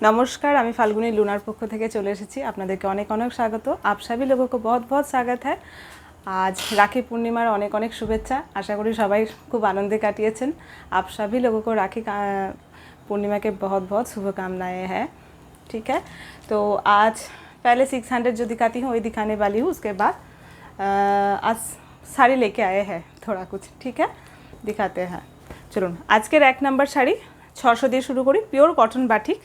नमस्कार, আমি ফাল্গুনী লুনার পক্ষ থেকে চলে এসেছি। আপনাদেরকে অনেক অনেক স্বাগত। आप सभी लोगों को बहुत बहुत स्वागत है। आज राखी पूर्णिमार অনেক অনেক শুভেচ্ছা। आशा करी सबाई खूब आनंदे काटिয়েছেন। आप सभी लोगों को राखी पूर्णिमा के बहुत बहुत शुभकामनाएं हैं। ठीक है, तो आज पहले 600 जो दिखाती हूँ वही दिखाने वाली हूँ। उसके बाद आज শাড়ি लेके आए हैं थोड़ा कुछ। ठीक है, दिखाते हैं। চলুন আজকের এক নাম্বার শাড়ি 600 দিয়ে শুরু করি। Pure cotton batik,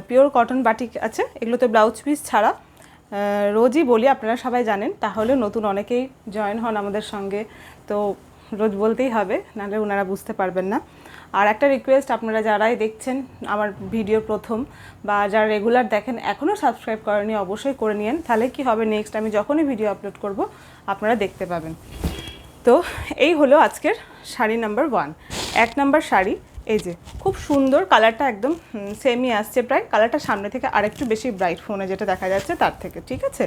pure cotton batik আছে। এগুলোতে ব্লাউজ পিস ছাড়া। রোজই বলি, আপনারা সবাই জানেন, তাহলে নতুন অনেকেই জয়েন হন আমাদের সঙ্গে, তো রোজ বলতেই হবে, নাহলে ওনারা বুঝতে পারবেন না। আর একটা রিকোয়েস্ট, আপনারা যারাই দেখছেন আমার ভিডিও প্রথম বা যারা রেগুলার দেখেন এখনও সাবস্ক্রাইব করেনি, অবশ্যই করে নিন। তাহলে কি হবে, নেক্সট আমি যখনই ভিডিও আপলোড করব আপনারা দেখতে পাবেন। তো এই হলো আজকের শাড়ি নাম্বার 1। এক নাম্বার শাড়ি, এই যে খুব সুন্দর কালারটা, একদম সেমই আসছে প্রায়। কালারটা সামনে থেকে আরেকটু বেশি ব্রাইট, ফোনে যেটা দেখা যাচ্ছে তার থেকে। ঠিক আছে,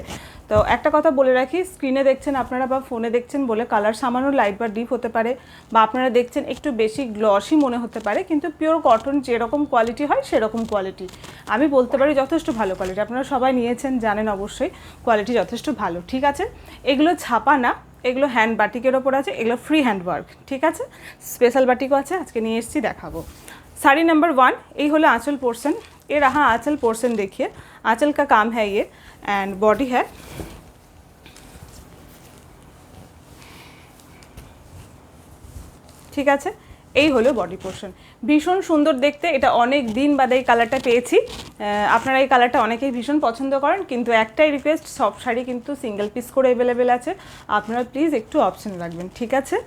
তো একটা কথা বলে রাখি, স্ক্রিনে দেখছেন আপনারা বা ফোনে দেখছেন বলে কালার সামান্য লাইট বা ডিপ হতে পারে, বা আপনারা দেখছেন একটু বেশি গ্লসি মনে হতে পারে, কিন্তু পিওর কটন যেরকম কোয়ালিটি হয় সেরকম কোয়ালিটি। আমি বলতে পারি যথেষ্ট ভালো কোয়ালিটি। আপনারা সবাই নিয়েছেন, জানেন অবশ্যই কোয়ালিটি যথেষ্ট ভালো। ঠিক আছে, এগুলো ছাপা না, এগুলো হ্যান্ড বাটিকের ওপর আছে, এগুলো ফ্রি হ্যান্ড ওয়ার্ক। ঠিক আছে, স্পেশাল বাটিকও আছে, আজকে নিয়ে এসেছি, দেখাবো। साड़ी नंबर 1, ये हलो आंचल पोर्शन। ये रहा आंचल पोर्शन, देखिए आंचल का काम है ये, एंड बॉडी है। ঠিক আছে, এই হলো বডি পোর্শন। ভীষণ সুন্দর দেখতে। এটা অনেক দিন বাদে এই কালারটা পেয়েছি। আপনারা এই কালারটা অনেকেই ভীষণ পছন্দ করেন, কিন্তু একটাই রিকোয়েস্ট, সব শাড়ি কিন্তু সিঙ্গেল পিস করে অ্যাভেলেবেল আছে, আপনারা প্লিজ একটু অপশন রাখবেন। ঠিক আছে,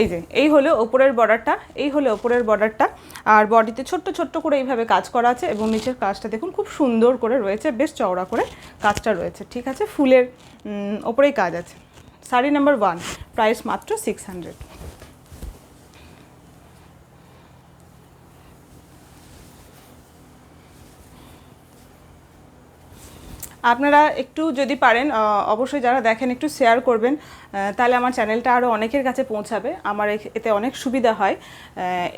এই যে এই হলো ওপরের বর্ডারটা, এই হলো ওপরের বর্ডারটা। আর বডিতে ছোট্ট ছোট্ট করে এইভাবে কাজ করা আছে, এবং নিচের কাজটা দেখুন খুব সুন্দর করে রয়েছে, বেশ চওড়া করে কাজটা রয়েছে। ঠিক আছে, ফুলের ওপরেই কাজ আছে। শাড়ি নাম্বার 1, প্রাইস মাত্র 600। আপনারা একটু যদি পারেন, অবশ্যই যারা দেখেন একটু শেয়ার করবেন, তাহলে আমার চ্যানেলটা আরও অনেকের কাছে পৌঁছাবে, আমার এতে অনেক সুবিধা হয়।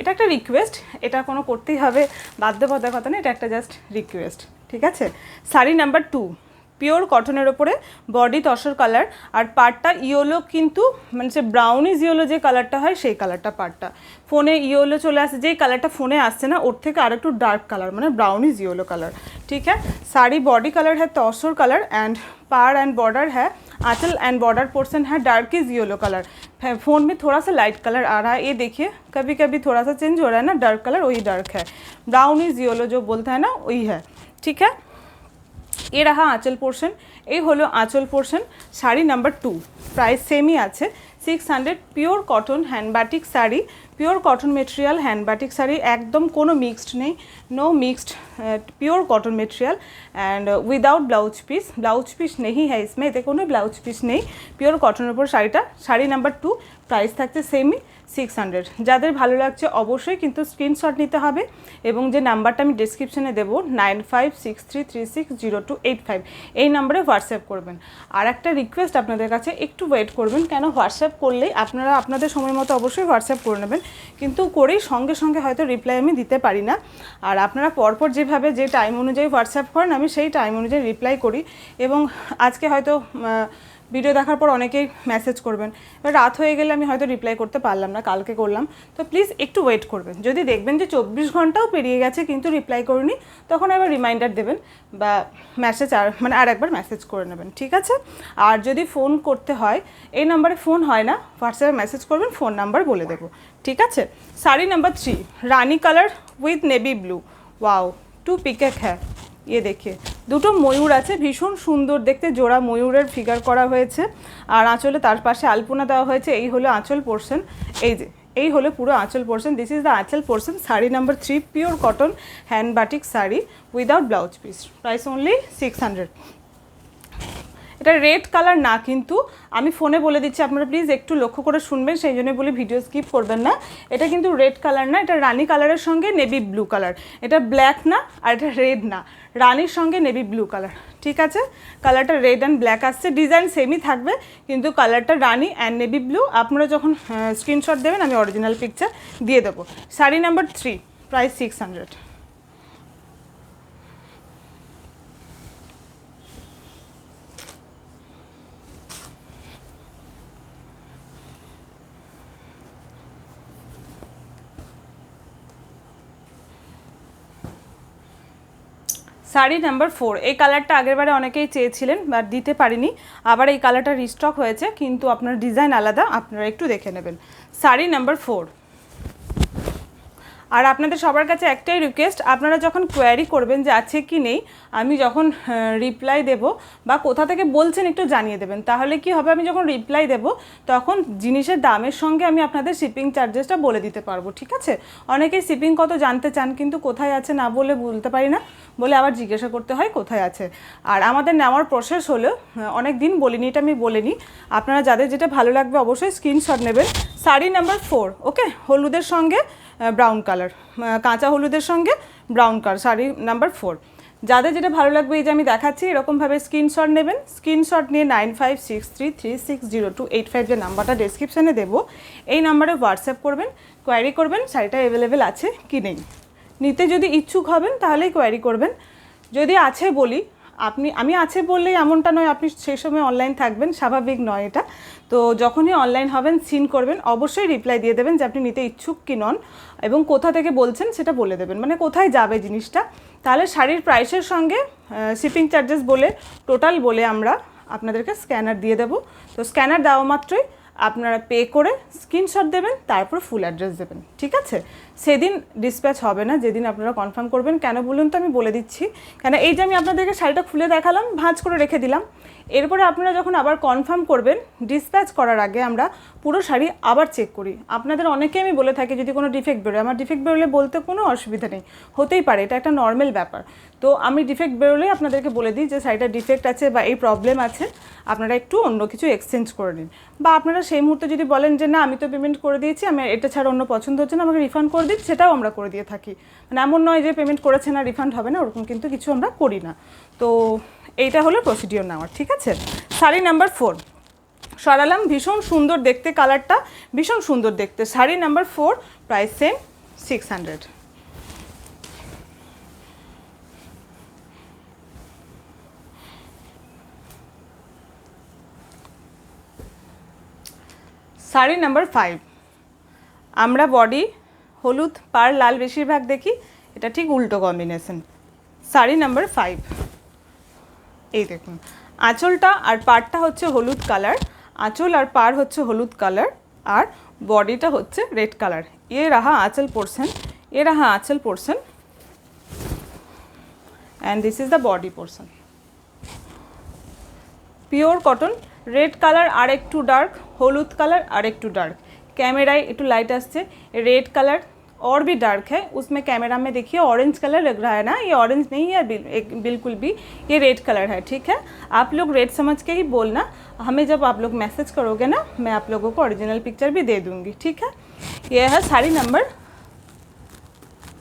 এটা একটা রিকোয়েস্ট, এটা কোনো করতেই হবে বাধ্যবাধকতা না, এটা একটা জাস্ট রিকোয়েস্ট। ঠিক আছে, শাড়ি নাম্বার 2, পিওর কটনের ওপরে, বডি তসর কালার, আর পাড়টা ইয়েলো, কিন্তু মানে যে ব্রাউনিজ ইয়েলো যে কালারটা হয় সেই কালারটা পাড়টা। ফোনে ইয়েলো চলে আসছে, যেই কালারটা ফোনে আসছে না ওর থেকে আরেকটু ডার্ক কালার, মানে ब्राउनिज येलो कलर। ठीक है, साड़ी बॉडी कलर है तसर कलर, एंड पार एंड बॉर्डर है, आंचल एंड बॉर्डर पोर्शन है डार्किज येलो कलर। फ़ोन में थोड़ा सा लाइट कलर आ रहा है, ये देखिए कभी कभी थोड़ा सा चेंज हो रहा है ना, डार्क कलर वही डार्क है, ब्राउनिज येलो जो बोलता है ना वही है। ठीक है, ये रहा आंचल पोर्शन, ये hello aanchal portion. Sari number 2, price সেমই আছে 600। Pure cotton hand batik sari, pure cotton material hand batik sari, একদম কোনো মিক্সড নেই, no mixed, pure cotton material and without blouse piece. Blouse piece नहीं है इसमें, এতে কোনো ব্লাউজ পিস নেই। পিওর কটনের উপর শাড়িটা, শাড়ি নাম্বার 2, প্রাইস থাকছে সেমই 600। যাদের ভালো লাগছে অবশ্যই কিন্তু স্ক্রিনশট নিতে হবে, এবং যে নাম্বারটা আমি ডেসক্রিপশনে দেবো 9563360285, এই নাম্বারে হোয়াটসঅ্যাপ করবেন। আর একটা রিকোয়েস্ট আপনাদের কাছে, একটু ওয়েট করবেন, কেন হোয়াটসঅ্যাপ করলেই আপনারা আপনাদের সময় মতো অবশ্যই হোয়াটসঅ্যাপ করে নেবেন, কিন্তু করেই সঙ্গে সঙ্গে হয়তো রিপ্লাই আমি দিতে পারি না। আর আপনারা পরপর যেভাবে যে টাইম অনুযায়ী হোয়াটসঅ্যাপ করেন, আমি সেই টাইম অনুযায়ী রিপ্লাই করি, এবং আজকে হয়তো ভিডিও দেখার পর অনেকেই মেসেজ করবেন, এবার রাত হয়ে গেলে আমি হয়তো রিপ্লাই করতে পারলাম না, কালকে করলাম, তো প্লিজ একটু ওয়েট করবেন। যদি দেখবেন যে 24 ঘন্টাও পেরিয়ে গেছে কিন্তু রিপ্লাই করিনি, তখন আবার রিমাইন্ডার দেবেন বা মেসেজ আর একবার মেসেজ করে নেবেন। ঠিক আছে, আর যদি ফোন করতে হয়, এই নাম্বারে ফোন হয় না, হোয়াটসঅ্যাপে মেসেজ করবেন, ফোন নাম্বার বলে দেবো। ঠিক আছে, sari number 3, Rani colour with navy blue. Wow, 2 peacock হ্যাঁ, ये देखिए দুটো ময়ূর আছে, ভীষণ সুন্দর দেখতে, জোড়া ময়ূরের ফিগার করা হয়েছে, আর আঁচলে তার পাশে আলপনা দেওয়া হয়েছে। এই হলো আঁচল পোর্শন, এই যে এই হলো পুরো আঁচল পোর্শন, দিস ইজ দ্য আঁচল portion. Sari number 3, pure cotton hand batik sari without blouse piece, price only 600। এটা রেড কালার না, কিন্তু আমি ফোনে বলে দিচ্ছি, আপনারা প্লিজ একটু লক্ষ্য করে শুনবেন, সেই জন্য বলি ভিডিও স্কিপ করবেন না। এটা কিন্তু রেড কালার না, এটা রানি কালারের সঙ্গে নেভি ব্লু কালার, এটা ব্ল্যাক না, আর এটা রেড না, রানির সঙ্গে নেভি ব্লু কালার। ঠিক আছে, কালারটা রেড অ্যান্ড ব্ল্যাক আসছে, ডিজাইন সেমই থাকবে, কিন্তু কালারটা রানি অ্যান্ড নেভি ব্লু। আপনারা যখন স্ক্রিনশট দেবেন আমি অরিজিনাল পিকচার দিয়ে দেবো। Sari number 3, price 600। Sari number 4, এই কালারটা আগেরবারে অনেকেই চেয়েছিলেন বাট দিতে পারিনি, আবার এই কালারটা রিস্টক হয়েছে, কিন্তু আপনার ডিজাইন আলাদা, আপনারা একটু দেখে নেবেন। শাড়ি নাম্বার 4। আর আপনাদের সবার কাছে একটাই রিকোয়েস্ট, আপনারা যখন কোয়ারি করবেন যে আছে কি নেই, আমি যখন রিপ্লাই দেব বা কোথা থেকে বলছেন একটু জানিয়ে দেবেন, তাহলে কি হবে, আমি যখন রিপ্লাই দেব তখন জিনিসের দামের সঙ্গে আমি আপনাদের শিপিং চার্জেসটা বলে দিতে পারবো, ঠিক আছে? অনেকেই শিপিং কত জানতে চান, কিন্তু কোথায় আছে না বলে বলতে পারি না, বলে আবার জিজ্ঞাসা করতে হয় কোথায় আছে। আর আমাদের নেওয়ার প্রসেস হলো, অনেক দিন বলিনি, এটা আমি বলে নিই, আপনারা যাদের যেটা ভালো লাগবে অবশ্যই স্ক্রিনশট নেবেন। শাড়ি নাম্বার 4, ওকে, হলুদের সঙ্গে ব্রাউন কালার, কাঁচা হলুদের সঙ্গে ব্রাউন কালার, শাড়ি নাম্বার 4। যাদের যেটা ভালো লাগবে এই যে আমি দেখাচ্ছি এরকমভাবে স্ক্রিনশট নেবেন। স্ক্রিনশট নিয়ে 9563360285 যে নাম্বারটা ডেসক্রিপশানে দেবো, এই নাম্বারে হোয়াটসঅ্যাপ করবেন, কোয়ারি করবেন শাড়িটা অ্যাভেলেবেল আছে কি নেই। নিতে যদি ইচ্ছুক হবেন তাহলেই কোয়ারি করবেন, যদি আছে বলি, আমি আছে বললেই এমনটা নয় আপনি সেই সময় অনলাইন থাকবেন, স্বাভাবিক নয় এটা। তো যখনই অনলাইন হবেন সিন করবেন, অবশ্যই রিপ্লাই দিয়ে দেবেন যে আপনি নিতে ইচ্ছুক কি নন, এবং কোথা থেকে বলছেন সেটা বলে দেবেন, মানে কোথায় যাবে জিনিসটা। তাহলে শাড়ির প্রাইসের সঙ্গে শিপিং চার্জেস বলে টোটাল বলে আমরা আপনাদেরকে স্ক্যানার দিয়ে দেবো। তো স্ক্যানার দেওয়া মাত্রই আপনারা পে করে স্ক্রিনশট দেবেন, তারপর ফুল অ্যাড্রেস দেবেন, ঠিক আছে? সেদিন ডিসপ্যাচ হবে না, যেদিন আপনারা কনফার্ম করবেন। কেন বলুন তো, আমি বলে দিচ্ছি, কেন এই যে আমি আপনাদেরকে শাড়িটা খুলে দেখালাম, ভাঁজ করে রেখে দিলাম, এরপরে আপনারা যখন আবার কনফার্ম করবেন, ডিসপ্যাচ করার আগে আমরা পুরো শাড়ি আবার চেক করি। আপনাদের অনেকে আমি বলে থাকি যদি কোনো ডিফেক্ট বেরোয়, আমার ডিফেক্ট বেরোলে বলতে কোনো অসুবিধা নেই, হতেই পারে, এটা একটা নর্মাল ব্যাপার। তো আমি ডিফেক্ট বেরোলেই আপনাদেরকে বলে দিই যে শাড়িটা ডিফেক্ট আছে বা এই প্রবলেম আছে, আপনারা একটু অন্য কিছু এক্সচেঞ্জ করে নিন। বা আপনারা সেই মুহূর্তে যদি বলেন যে না আমি তো পেমেন্ট করে দিয়েছি, আমি এটা ছাড়া অন্য পছন্দ হচ্ছে না, আমাকে রিফান্ড করে দিন, সেটাও আমরা করে দিয়ে থাকি। মানে এমন নয় যে পেমেন্ট করেছে না রিফান্ড হবে না, ওরকম কিন্তু কিছু আমরা করি না। তো এইটা হলো প্রসিডিওর নেওয়ার, ঠিক আছে? শাড়ি নাম্বার 4 সরালাম, ভীষণ সুন্দর দেখতে, কালারটা ভীষণ সুন্দর দেখতে। Sari number 4, price same 600। Sari number 5, আমরা বডি হলুদ পার লাল বেশিরভাগ দেখি, এটা ঠিক উল্টো কম্বিনেশন। শাড়ি নাম্বার 5, এই দেখুন, আঁচলটা আর পাড়টা হচ্ছে হলুদ কালার, আঁচল আর পাড় হচ্ছে হলুদ কালার, আর বডিটা হচ্ছে রেড কালার। ये रहा आंचल पोर्शन, ये रहा आंचल portion, and this is the body portion. Pure cotton, red colour আর একটু ডার্ক, হলুদ কালার আর একটু डार्क, कैमराয় একটু लाइट আসছে, रेड कलर और भी डार्क है, उसमें कैमरा में देखिए ऑरेंज कलर लग रहा है ना, ये ऑरेंज नहीं है बिल्कुल भी, ये रेड कलर है, ठीक है? आप लोग रेड समझ के ही बोलना, हमें जब आप लोग मैसेज करोगे ना, मैं आप लोगों को ओरिजिनल पिक्चर भी दे दूँगी, ठीक है? ये है sari number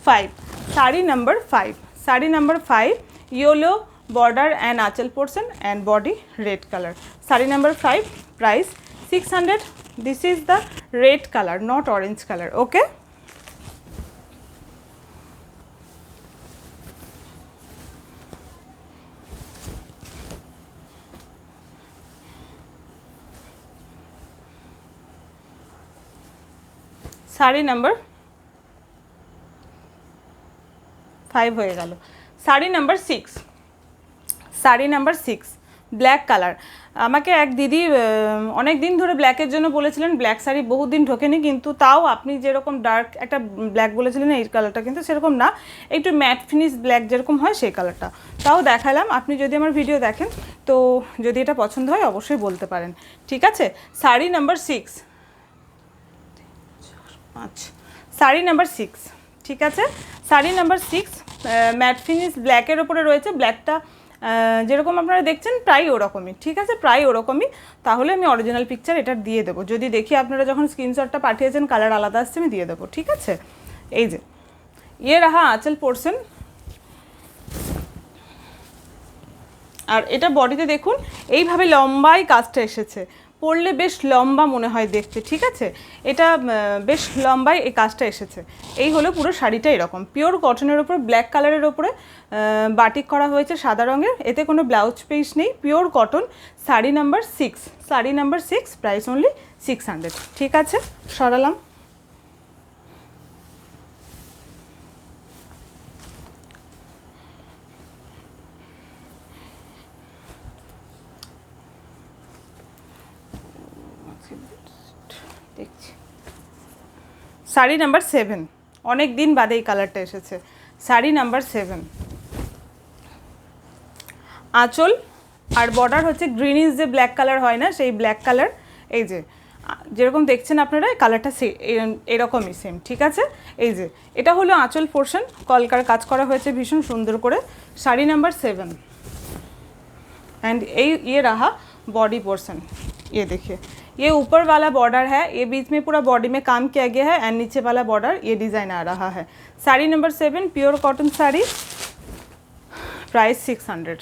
5। Sari number 5, sari number 5, yellow border and aanchal portion and body red color. Saree number 5, price 600. This is the red color, not orange color, okay? Saree number 5 হয়ে গেল। Sari number 6, sari number 6, black colour. আমাকে এক দিদি অনেক দিন ধরে ব্ল্যাকের জন্য বলেছিলেন, ব্ল্যাক শাড়ি বহু দিন ঢোকেনি, কিন্তু তাও আপনি যেরকম ডার্ক একটা ব্ল্যাক বলেছিলেন, এই কালারটা কিন্তু সেরকম না, একটু ম্যাট ফিনিশ ব্ল্যাক যেরকম হয় সেই কালারটা, তাও দেখালাম। আপনি যদি আমার ভিডিও দেখেন তো যদি এটা পছন্দ হয় অবশ্যই বলতে পারেন, ঠিক আছে? শাড়ি নাম্বার 6, আচ্ছা, শাড়ি নাম্বার 6, ঠিক আছে? শাড়ি নাম্বার 6 ম্যাট ফিনিশ ব্ল্যাকের ওপরে রয়েছে, ব্ল্যাকটা যেরকম আপনারা দেখছেন প্রায় ওরকমই, ঠিক আছে? প্রায় ওরকমই। তাহলে আমি অরিজিনাল পিকচার এটা দিয়ে দেবো, যদি দেখি আপনারা যখন স্ক্রিনশটটা পাঠিয়েছেন কালার আলাদা আসছে, আমি দিয়ে দেবো, ঠিক আছে? এই যে ये रहा आंचल पोर्शन, আর এটা বডিতে দেখুন এইভাবে লম্বাই কাজটা এসেছে, পরলে বেশ লম্বা মনে হয় দেখতে, ঠিক আছে? এটা বেশ লম্বাই এই কাজটা এসেছে। এই হলো পুরো শাড়িটা, এরকম পিওর কটনের ওপর ব্ল্যাক কালারের ওপরে বাটিক করা হয়েছে সাদা রঙের, এতে কোনো ব্লাউজ পিস নেই, pure cotton. Sari number 6, sari number 6, price only 600, ঠিক আছে? সরালাম। দেখছি শাড়ি নাম্বার 7, অনেক দিন বাদে এই কালারটা এসেছে। শাড়ি নাম্বার 7, আঁচল আর বর্ডার হচ্ছে গ্রিনিশ যে ব্ল্যাক কালার হয় না, সেই ব্ল্যাক কালার। এই যে যেরকম দেখছেন আপনারা, কালারটা এরকমই সেম, ঠিক আছে। এই যে এটা হলো আঁচল পোর্শন, কলকার কাজ করা হয়েছে ভীষণ সুন্দর করে। শাড়ি নাম্বার 7 एंड ये रहा बॉडी पोर्शन। ये देखिए, ये ऊपर वाला बॉर्डर है, ये बीच में पूरा बॉडी में काम किया गया है एंड नीचे वाला बॉर्डर ये डिज़ाइन आ रहा है। Sari number 7 pure cotton sari, price 600।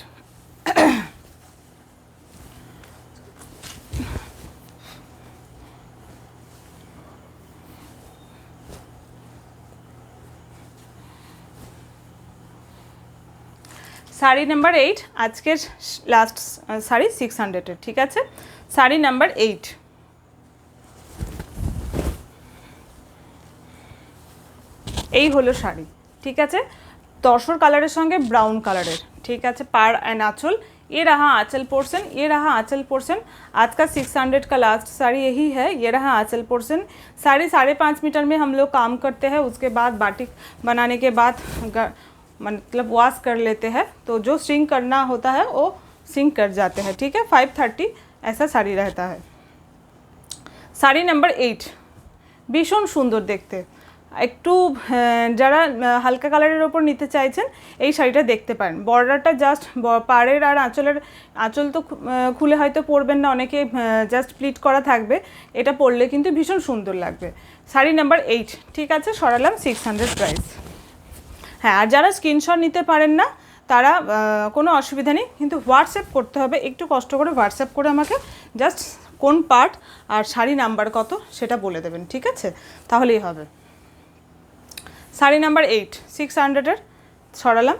Sari number 8 আজকের লাস্ট শাড়ি 600-এর, ঠিক আছে। শাড়ি নাম্বার 8, এই হলো শাড়ি, ঠিক আছে। তসর কালারের সঙ্গে ব্রাউন কালারের, ঠিক আছে। पार एंड आंचल, ये रहा आंचल पोर्शन, ये रहा आंचल पोर्शन। आज का 600 का लास्ट साड़ी यही है। ये रहा आंचल पोर्शन। साड़ी 5.5 मीटर में हम लोग काम करते हैं, उसके बाद बाटिक बनाने के बाद मतलब वॉश कर लेते हैं, तो जो सिंक करना होता है वो सिंक कर जाते हैं, ठीक है। 530 ऐसा साड़ी रहता है। साड़ी नंबर 8 भीषण सुंदर देखते, একটু যারা হালকা কালারের ওপর নিতে চাইছেন এই শাড়িটা দেখতে পারেন। বর্ডারটা জাস্ট পাড়ের আর আঁচল তো খুলে হয়তো পরবেন না, অনেকে জাস্ট প্লিট করা থাকবে, এটা পরলে কিন্তু ভীষণ সুন্দর লাগবে। শাড়ি নাম্বার 8, ঠিক আছে, সরালাম 600 প্রাইস। হ্যাঁ, আর যারা স্ক্রিনশট নিতে পারেন না তারা কোনো অসুবিধা নেই, কিন্তু হোয়াটসঅ্যাপ করতে হবে, একটু কষ্ট করে হোয়াটসঅ্যাপ করে আমাকে জাস্ট কোন পার্ট আর শাড়ি নাম্বার কত সেটা বলে দেবেন, ঠিক আছে, তাহলেই হবে। শাড়ি নাম্বার 8 600-এর সরালাম।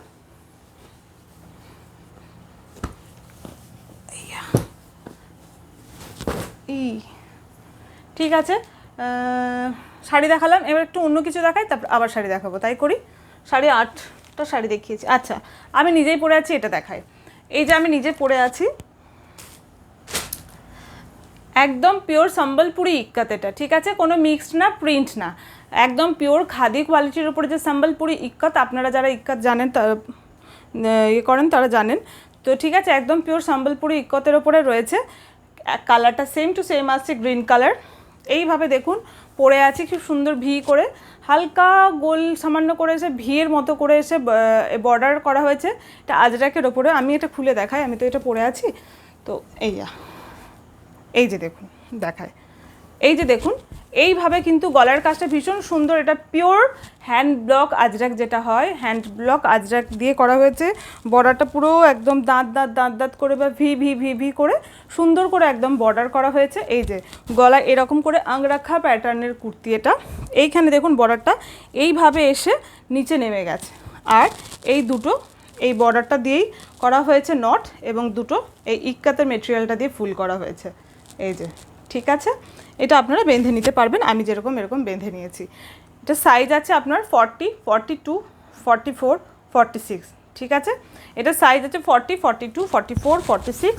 ঠিক আছে, শাড়ি দেখালাম, এবার একটু অন্য কিছু দেখাই, তারপর আবার শাড়ি দেখাবো, তাই করি। 8.5টা শাড়ি দেখিয়েছি। আচ্ছা, আমি নিজেই পরে আছি, এটা দেখাই। এই যে আমি নিজে পরে আছি, একদম পিওর সম্বলপুরি ইক্কাত এটা, ঠিক আছে, কোনো মিক্সড না, প্রিন্ট না, একদম পিওর খাদি কোয়ালিটির উপরে যে সম্বলপুরি ইক্কাত, আপনারা যারা ইক্কাত জানেন ইয়ে করেন তারা জানেন তো, ঠিক আছে। একদম পিওর সম্বলপুরি ইক্কতের ওপরে রয়েছে। কালারটা সেম টু সেম আসছে, গ্রিন কালার। এইভাবে দেখুন পরে আছি, খুব সুন্দর ভি করে, হালকা গোল সামান্য করে এসে ভিয়ের মতো করে এসে বর্ডার করা হয়েছে। এটা আজরাকের ওপরে, আমি এটা খুলে দেখাই, আমি তো এটা পরে আছি তো। এই যে দেখুন, দেখায়, এই যে দেখুন, এইভাবে কিন্তু গলার কাজটা ভীষণ সুন্দর। এটা পিওর হ্যান্ড ব্লক আজরাক, যেটা হয় হ্যান্ড ব্লক আজরাক দিয়ে করা হয়েছে। বর্ডারটা পুরো একদম দাঁত করে বা ভি ভি ভি ভি করে সুন্দর করে একদম বর্ডার করা হয়েছে। এই যে গলা এরকম করে আংরাখা প্যাটার্নের কুর্তি এটা। এইখানে দেখুন বর্ডারটা এইভাবে এসে নিচে নেমে গেছে, আর এই দুটো এই বর্ডারটা দিয়েই করা হয়েছে নট, এবং দুটো এই ইক্কাতের মেটেরিয়ালটা দিয়ে ফুল করা হয়েছে। এই যে, ঠিক আছে, এটা আপনারা বেঁধে নিতে পারবেন, আমি যেরকম এরকম বেঁধে নিয়েছি। এটা সাইজ আছে আপনার 40, 42, 44, 46, ঠিক আছে। এটা সাইজ আছে 40, 42, 44, 46,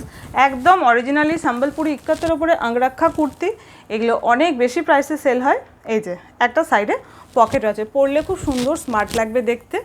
একদম অরিজিনালি সম্বলপুরি ইক্কাতের ওপরে আংরাক্ষা কুর্তি। এগুলো অনেক বেশি প্রাইসে সেল হয়। এই যে একটা সাইডে পকেট আছে, পরলে খুব সুন্দর স্মার্ট লাগবে দেখতে,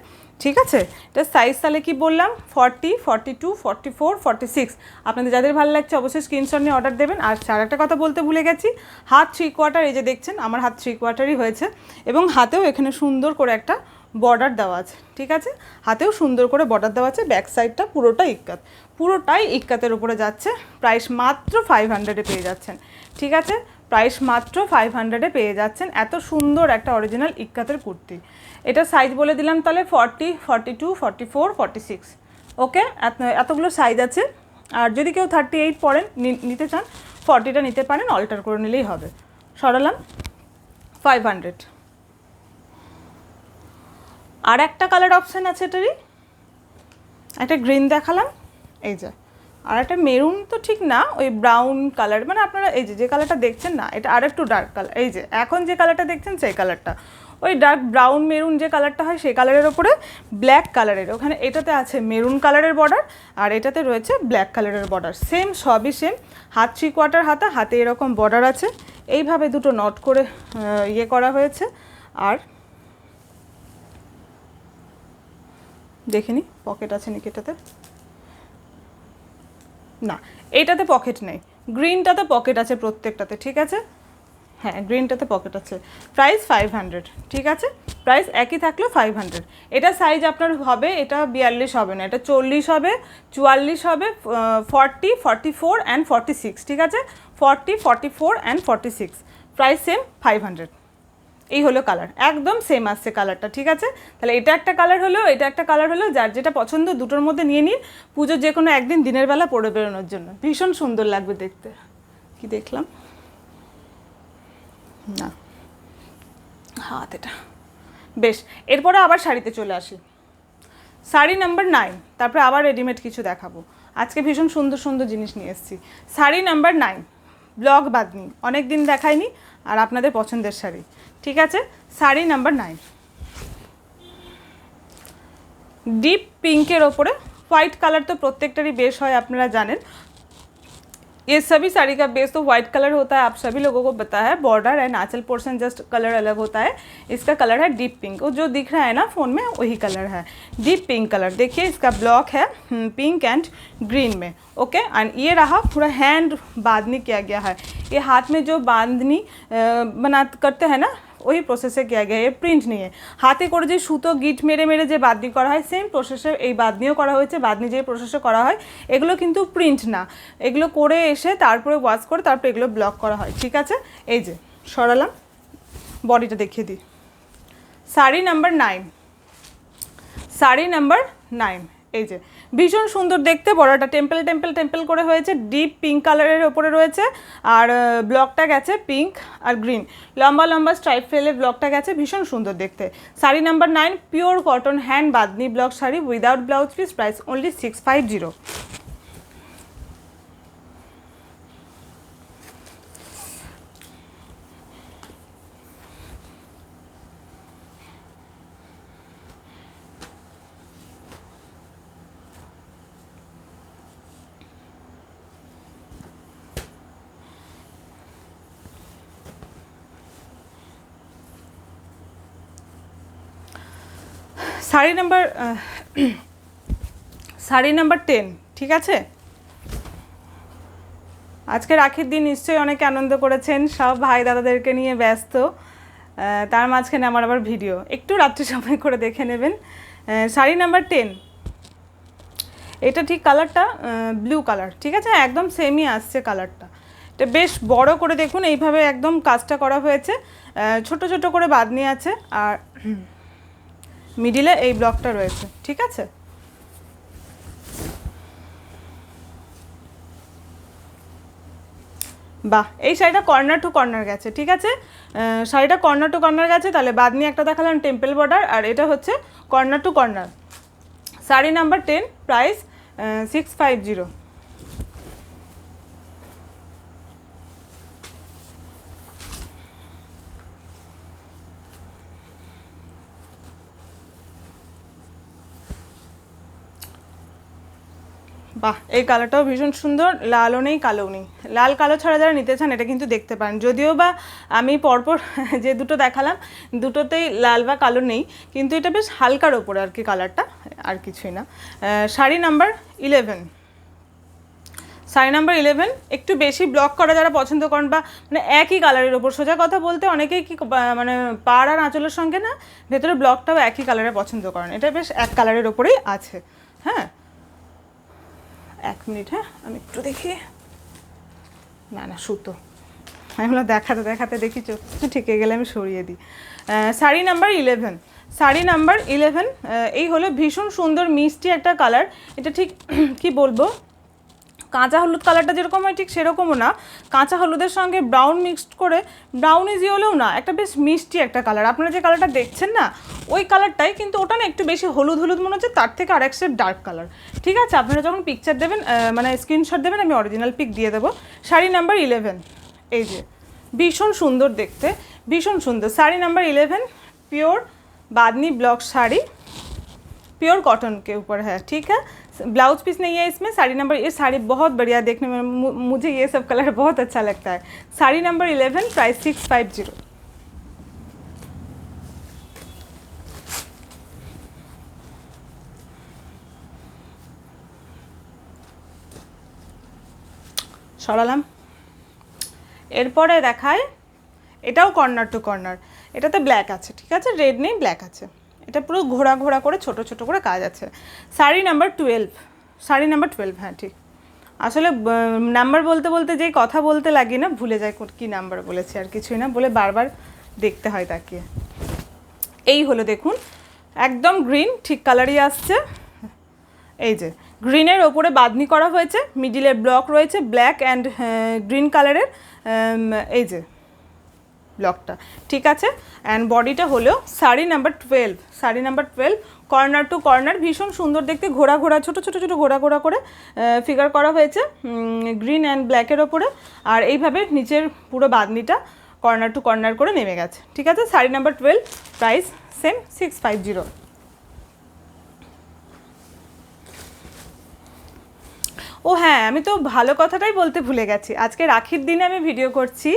ঠিক আছে। এটা সাইজ তাহলে কি বললাম, 40, 42, 44, 46। আপনাদের যাদের ভালো লাগছে অবশ্যই স্ক্রিনশট নিয়ে অর্ডার দেবেন। আর একটা কথা বলতে ভুলে গেছি, হাত 3/4, এই যে দেখছেন আমার হাত 3/4ই হয়েছে, এবং হাতেও এখানে সুন্দর করে একটা বর্ডার দেওয়া আছে, ঠিক আছে, হাতেও সুন্দর করে বর্ডার দেওয়া আছে। ব্যাক সাইডটা পুরোটাই ইক্কাত, পুরোটাই ইক্কাতের উপরে যাচ্ছে। প্রাইস মাত্র 500-এ পেয়ে যাচ্ছেন, ঠিক আছে, প্রাইস মাত্র 500-এ পেয়ে যাচ্ছেন এত সুন্দর একটা অরিজিনাল ইক্কাতের কুর্তি। এটা সাইজ বলে দিলাম তাহলে 40, 42, 44, 46, ওকে, এতগুলো সাইজ আছে। আর যদি কেউ 38 পরেন নিতে চান, 40টা নিতে পারেন, অল্টার করে নিলেই হবে। সরালাম 500। আর একটা কালার অপশান আছে এটারই, একটা গ্রিন দেখালাম, এই যে, আর একটা মেরুন তো ঠিক না, ওই ব্রাউন কালার, মানে আপনারা এই যে কালারটা দেখছেন না, এটা আর একটু ডার্ক কালার। এই যে এখন যে কালারটা দেখছেন সেই কালারটা, ওই ডার্ক ব্রাউন মেরুন যে কালারটা হয় সেই কালারের ওপরে ব্ল্যাক কালারের, ওখানে এটাতে আছে মেরুন কালারের বর্ডার আর এটাতে রয়েছে ব্ল্যাক কালারের বর্ডার, সেম সবই সেম। হাত 3/4 হাতা, হাতে এরকম বর্ডার আছে, এইভাবে দুটো নট করে ইয়ে করা হয়েছে। আর দেখিনি পকেট আছে নাকি এটাতে, না এইটাতে পকেট নেই, গ্রিনটাতে পকেট আছে প্রত্যেকটাতে, ঠিক আছে, হ্যাঁ গ্রিনটাতে পকেট আছে। প্রাইস 500, ঠিক আছে, প্রাইস একই থাকলো 500। এটা সাইজ আপনার হবে, এটা 42 হবে না, এটা 40 হবে, 44 হবে, 40, 44 অ্যান্ড 46, ঠিক আছে, 40, 44 অ্যান্ড 46, প্রাইস সেম 500। এই হলো কালার, একদম সেম আসছে কালারটা, ঠিক আছে। তাহলে এটা একটা কালার হলো, এটা একটা কালার হলো, যার যেটা পছন্দ দুটোর মধ্যে নিয়ে নিন, পুজোর যে কোনো একদিন দিনের বেলা পরে বেরোনোর জন্য ভীষণ সুন্দর লাগবে দেখতে। কি দেখলাম না হাত, এটা বেশ। এরপরে আবার শাড়িতে চলে আসি, শাড়ি নাম্বার 9, তারপরে আবার রেডিমেড কিছু দেখাবো। আজকে ভীষণ সুন্দর সুন্দর জিনিস নিয়ে এসেছি। শাড়ি নাম্বার 9, ব্লক বাঁধনি, অনেক দিন দেখায়নি, আর আপনাদের পছন্দের শাড়ি, ঠিক আছে। শাড়ি নাম্বার 9 ডিপ পিঙ্কের ওপরে হোয়াইট কালার তো প্রত্যেকটারই बेस হয়, আপনারা জানেন। ये सभी साड़ी का बेस तो वाइट कलर होता है, आप सभी लोगों को पता है। Border and aanchal portion just colour अलग होता है। इसका कलर है डीप पिंक, वो जो दिख रहा है ना फ़ोन में वही कलर है, डीप पिंक कलर। देखिए इसका ब्लॉक है पिंक एंड ग्रीन में, ओके। एंड ये रहा पूरा हैंड बांधनी किया गया है, ये हाथ में जो बांधनी बना करते हैं ना वही প্রসেসে किया गया, ये প্রিন্ট নিয়ে হাতে করে যে সুতো গিট মেরে মেরে যে বাঁধনি করা হয় সেম প্রসেসে এই বাঁধনিও করা হয়েছে। বাঁধনি যে প্রসেসে করা হয় এগুলো কিন্তু প্রিন্ট না, এগুলো করে এসে তারপরে ওয়াশ করে তারপরে এগুলো ব্লক করা হয়, ঠিক আছে। এই যে সরালাম, বডিটা দেখিয়ে দিই। শাড়ি নাম্বার 9, শাড়ি নাম্বার 9, এই যে ভীষণ সুন্দর দেখতে, বড়টা টেম্পল টেম্পল টেম্পল করে হয়েছে, ডিপ পিঙ্ক কালারের ওপরে রয়েছে, আর ব্লকটা গেছে পিঙ্ক আর গ্রিন, লম্বা লম্বা স্ট্রাইপ ফেলে ব্লকটা গেছে, ভীষণ সুন্দর দেখতে। Sari number 9 pure cotton hand bandhani block sari without blouse piece, price only 650। Sari number 10, ঠিক আছে। আজকে রাখির দিন নিশ্চয়ই অনেকে আনন্দ করেছেন, সব ভাই দাদাদেরকে নিয়ে ব্যস্ত, তার মাঝখানে আমার আবার ভিডিও, একটু রাত্রি সময় করে দেখে নেবেন। শাড়ি নাম্বার 10, এটা ঠিক কালারটা ব্লু কালার, ঠিক আছে, একদম সেমই আসছে কালারটা। এটা বেশ বড় করে দেখুন, এইভাবে একদম কাজটা করা হয়েছে, ছোট ছোট করে বাঁধনি আছে, আর মিডিলে এই ব্লকটা রয়েছে, ঠিক আছে। বাহ, এই শাড়িটা কর্নার টু কর্নার গেছে, ঠিক আছে, শাড়িটা কর্নার টু কর্নার গেছে। তাহলে বাঁধনি একটা দেখালাম টেম্পল বর্ডার, আর এটা হচ্ছে corner to corner. Sari number 10, price 650। বাহ, এই কালারটাও ভীষণ সুন্দর, লালও নেই কালোও নেই, লাল কালো ছাড়া যারা নিতে চান এটা কিন্তু দেখতে পারেন। যদিও বা আমি পরপর যে দুটো দেখালাম দুটোতেই লাল বা কালো নেই, কিন্তু এটা বেশ হালকার ওপরে আর কি কালারটা, আর কিছুই না। শাড়ি নাম্বার 11, শাড়ি নাম্বার 11 একটু বেশি ব্লক করা যারা পছন্দ করেন, বা মানে একই কালারের ওপর, সোজা কথা বলতে অনেকেই কি মানে পাড় আর আঁচলের সঙ্গে না ভেতরে ব্লকটাও একই কালারে পছন্দ করেন, এটা বেশ এক কালারের ওপরেই আছে। হ্যাঁ, এক মিনিট, হ্যাঁ আমি একটু দেখি, না না সুতো, আমি বললাম দেখাতে দেখাতে দেখি চোখ ঠেকে গেলে আমি সরিয়ে দিই। শাড়ি নাম্বার 11, শাড়ি নাম্বার 11, এই হলো ভীষণ সুন্দর মিষ্টি একটা কালার। এটা ঠিক কি বলবো, কাঁচা হলুদ কালারটা যেরকম হয় ঠিক সেরকমও না, কাঁচা হলুদের সঙ্গে ব্রাউন মিক্সড করে, ব্রাউন ইজি হলেও না, একটা বেশ মিষ্টি একটা কালার। আপনারা যে কালারটা দেখছেন না ওই কালারটাই, কিন্তু ওটা না একটু বেশি হলুদ হলুদ মনে হচ্ছে, তার থেকে আরেক শেড ডার্ক কালার, ঠিক আছে। আপনারা যখন পিকচার দেবেন মানে স্ক্রিনশট দেবেন, আমি অরিজিনাল পিক দিয়ে দেবো। শাড়ি নাম্বার 11, এই যে ভীষণ সুন্দর দেখতে, ভীষণ সুন্দর। শাড়ি নাম্বার 11, प्योर बांधनी ब्लॉक साड़ी, प्योर कॉटन के ऊपर है, ठीक है। ब्लाउज पीस नहीं है इसमें। साड़ी नंबर, ये साड़ी बहुत बढ़िया देखने में, मुझे ये सब कलर बहुत अच्छा लगता है। Sari number 11, price 650। সরালাম। এরপরে দেখায়, এটাও কর্নার টু কর্নার, এটাতে ব্ল্যাক আছে, ঠিক আছে, রেড নেই, ব্ল্যাক আছে। এটা পুরো ঘোরা ঘোরা করে ছোট ছোট করে কাজ আছে। শাড়ি নাম্বার 12, শাড়ি নাম্বার 12, হ্যাঁ ঠিক। আসলে নাম্বার বলতে বলতে যেই কথা বলতে লাগি না, ভুলে যাই কী নাম্বার বলেছি, আর কিছুই না বলে বারবার দেখতে হয় তাকিয়ে। এই হলো দেখুন, একদম গ্রিন, ঠিক কালারই আসছে। এই যে গ্রিনের ওপরে বাঁধনি করা হয়েছে, মিডিলে ব্লক রয়েছে ব্ল্যাক অ্যান্ড গ্রিন কালারের, এই যে ব্লকটা, ঠিক আছে। অ্যান্ড বডিটা হলো sari number 12, sari number 12, corner to corner, ভীষণ সুন্দর দেখতে, ঘোরা ঘোরা ছোটো ছোটো ছোটো ঘোরা ঘোরা করে ফিগার করা হয়েছে গ্রিন অ্যান্ড ব্ল্যাকের ওপরে। আর এইভাবে নিচের পুরো বাঁধনিটা কর্নার টু কর্নার করে নেমে গেছে, ঠিক আছে। Sari number 12, price same 650। ও হ্যাঁ, আমি তো ভালো কথাটাই বলতে ভুলে গেছি, আজকে রাখির দিনে আমি ভিডিও করছি,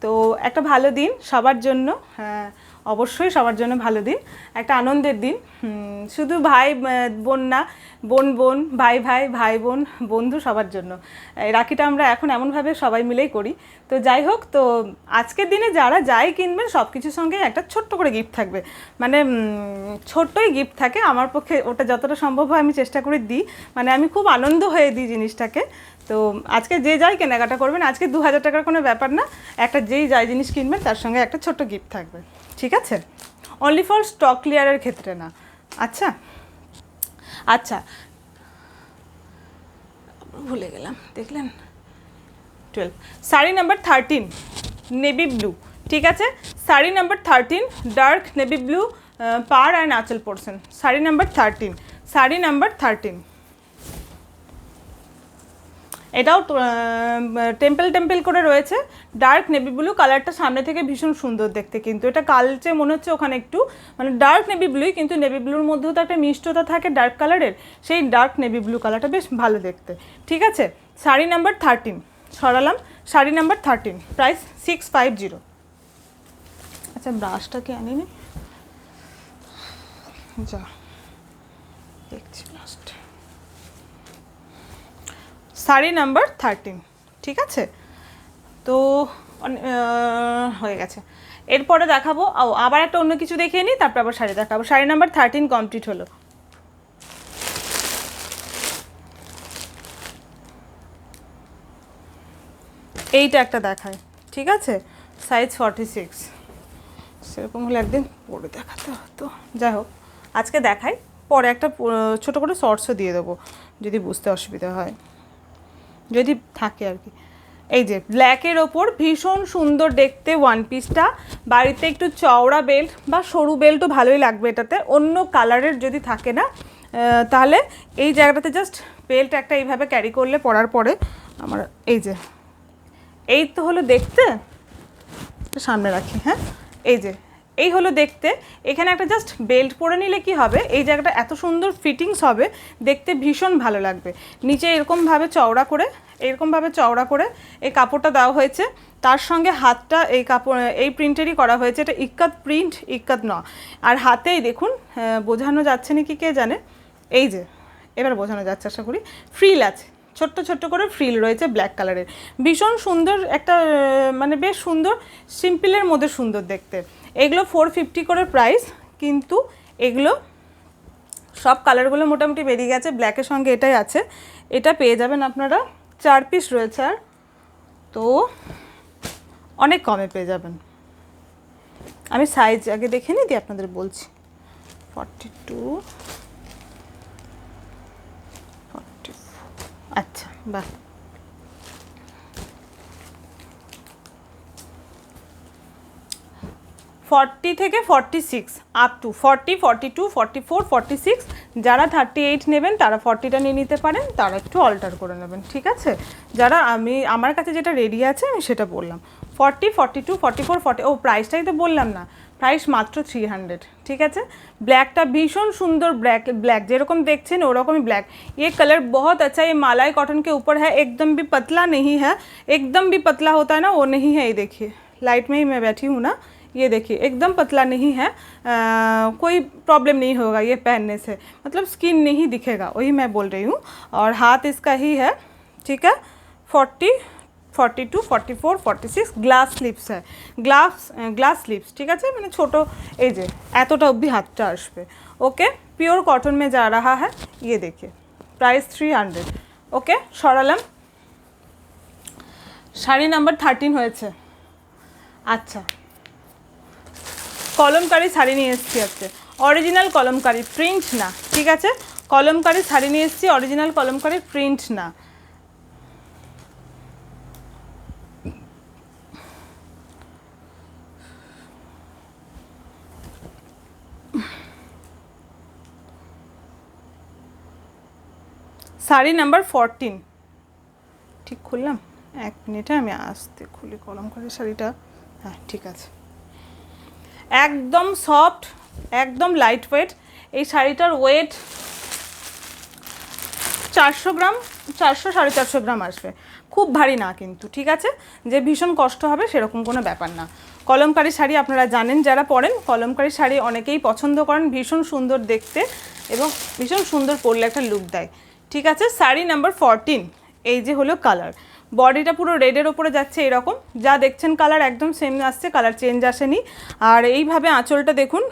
তো একটা ভালো দিন সবার জন্য। হ্যাঁ অবশ্যই সবার জন্য ভালো দিন, একটা আনন্দের দিন। শুধু ভাই বোন না, বোন বোন, ভাই ভাই, ভাই বোন, বন্ধু, সবার জন্য এই রাখিটা আমরা এখন এমনভাবে সবাই মিলেই করি। তো যাই হোক, তো আজকের দিনে যারা যাই কিনবেন সব কিছুর সঙ্গে একটা ছোট্ট করে গিফট থাকবে, মানে ছোট্টই গিফট থাকে। আমার পক্ষে ওটা যতটা সম্ভব হয় আমি চেষ্টা করে দিই, মানে আমি খুব আনন্দ হয়ে দিই জিনিসটাকে। তো আজকে যে যাই কেনাকাটা করবেন, আজকে 2000 টাকার কোনো ব্যাপার না, একটা যেই যাই জিনিস কিনবেন তার সঙ্গে একটা ছোট্ট গিফট থাকবে, ঠিক আছে। অনলি ফর স্টক ক্লিয়ারের ক্ষেত্রে না। আচ্ছা আচ্ছা, ভুলে গেলাম, দেখলেন 12, শাড়ি নাম্বার 13, নেভি ব্লু, ঠিক আছে। Sari number 13, dark navy blue, পার অ্যান্ড আঁচল portion, sari number 13, sari number 13। এটাও টেম্পল টেম্পল করে রয়েছে, ডার্ক নেভি ব্লু কালারটা সামনে থেকে ভীষণ সুন্দর দেখতে, কিন্তু এটা কালচে মনে হচ্ছে ওখানে একটু, মানে ডার্ক নেভি ব্লুই, কিন্তু নেভি ব্লুর মধ্যেও তো একটা মিষ্টতা থাকে ডার্ক কালারের, সেই ডার্ক নেভি ব্লু কালারটা বেশ ভালো দেখতে, ঠিক আছে। শাড়ি নাম্বার 13 সরালাম, শাড়ি নাম্বার 13, প্রাইস 650। আচ্ছা ব্রাশটা কি আনিনি, যা দেখছি লাস্ট। শাড়ি নাম্বার 13, ঠিক আছে। তো হয়ে গেছে, এরপরে দেখাবো আবার একটা অন্য কিছু দেখিয়ে নিই, তারপর আবার শাড়ি দেখাবো। শাড়ি নাম্বার 13 কমপ্লিট হলো। এইটা একটা দেখায়, ঠিক আছে, সাইজ 46, সেরকম হলে একদিন পরে দেখাতে হতো। যাই হোক আজকে দেখাই, পরে একটা ছোটো করে শর্টসও দিয়ে দেবো যদি বুঝতে অসুবিধা হয়, যদি থাকে আর কি। এই যে ব্ল্যাকের ওপর ভীষণ সুন্দর দেখতে ওয়ান পিসটা, বাড়িতে একটু চওড়া বেল্ট বা সরু বেল্টও ভালোই লাগবে এটাতে, অন্য কালারের যদি থাকে না তাহলে এই জায়গাটাতে জাস্ট বেল্ট একটা এইভাবে ক্যারি করলে পরার পরে আমার এই যে, এই তো হলো দেখতে, সামনে রাখি, হ্যাঁ এই যে এই হলো দেখতে। এখানে একটা জাস্ট বেল্ট পরে নিলে কি হবে, এই জায়গাটা এত সুন্দর ফিটিংস হবে, দেখতে ভীষণ ভালো লাগবে। নিচে এরকমভাবে চওড়া করে, এরকমভাবে চওড়া করে এই কাপড়টা দেওয়া হয়েছে, তার সঙ্গে হাতটা এই কাপড় এই প্রিন্টেরই করা হয়েছে, এটা ইক্কাত প্রিন্ট, ইক্কাত ন। আর হাতেই দেখুন, বোঝানো যাচ্ছে নাকি কে জানে, এই যে এবার বোঝানো যাচ্ছে আশা করি, ফ্রিল আছে, ছোট্ট ছোট্ট করে ফ্রিল রয়েছে ব্ল্যাক কালারের, ভীষণ সুন্দর একটা, মানে বেশ সুন্দর, সিম্পলের মধ্যে সুন্দর দেখতে। এগুলো 450 করে প্রাইস, কিন্তু এগুলো সব কালারগুলো মোটামুটি বেরিয়ে গেছে, ব্ল্যাকের সঙ্গে এটাই আছে, এটা পেয়ে যাবেন আপনারা 4 পিস রয়েছে, আর তো অনেক কমে পেয়ে যাবেন। আমি সাইজ আগে দেখে নিই দিয়ে আপনাদের বলছি। 42, 44, আচ্ছা বাহ, ফর্টি থেকে 46 আপ টু 40, 42, 44, 46, যারা 38 নেবেন তারা 40টা নিয়ে নিতে পারেন, তারা একটু অল্টার করে নেবেন, ঠিক আছে। যারা আমার কাছে যেটা রেডি আছে আমি সেটা বললাম, 40, 42, 44, 40, ও প্রাইসটাই তো বললাম না, প্রাইস মাত্র 300। ঠিক আছে, ব্ল্যাকটা ভীষণ সুন্দর, ब्लैक যেরকम দেখছেন ওরকমই ব্ল্যাক। ये कलर बहुत अच्छा है, ये मलाई कॉटन के ऊपर है, एकदम भी पतला नहीं है, एकदम भी पतला होता है ना वो नहीं है। ये देखिए लाइट में ही मैं बैठी हूँ ना, ये देखिए एकदम पतला नहीं है, कोई प्रॉब्लम नहीं होगा ये पहनने से, मतलब स्किन नहीं दिखेगा, वही मैं बोल रही हूँ। और हाथ इसका ही है, ठीक है, 40, 42, 44, 46 গ্লাস স্লিপস है, গ্লাস স্লিপস। ঠিক আছে, মানে ছোটো এই যে এতটা অবধি হাতটা আসবে। ওকে, পিওর কটন में जा रहा है, ये देखिए प्राइस 300। ওকে, সরালাম। শাড়ি নাম্বার 13 হয়েছে। আচ্ছা, কলমকারি শাড়ি নিয়ে এসেছি আজকে, অরিজিনাল কলমকারি, প্রিন্ট না। ঠিক আছে, কলমকারি শাড়ি নিয়ে এসেছি, অরিজিনাল কলমকারি, প্রিন্ট না। শাড়ি নাম্বার 14। ঠিক খুললাম, 1 মিনিটে আমি আসতে খুলি কলমকারি শাড়িটা। হ্যাঁ ঠিক আছে, একদম সফট, একদম লাইট ওয়েট। এই শাড়িটার ওয়েট 400 গ্রাম, 400 450 গ্রাম আসবে, খুব ভারী না কিন্তু। ঠিক আছে, যে ভীষণ কষ্ট হবে সেরকম কোনো ব্যাপার না। কলমকারি শাড়ি আপনারা জানেন, যারা পরেন কলমকারি শাড়ি অনেকেই পছন্দ করেন, ভীষণ সুন্দর দেখতে এবং ভীষণ সুন্দর পরলে একটা লুক দেয়। ঠিক আছে, শাড়ি নাম্বার 14। এই যে হলো কালার, বডিটা পুরো রেডের ওপরে যাচ্ছে, এরকম যা দেখছেন কালার একদম সেম আসছে, কালার চেঞ্জ আসেনি। আর এইভাবে আঁচলটা দেখুন,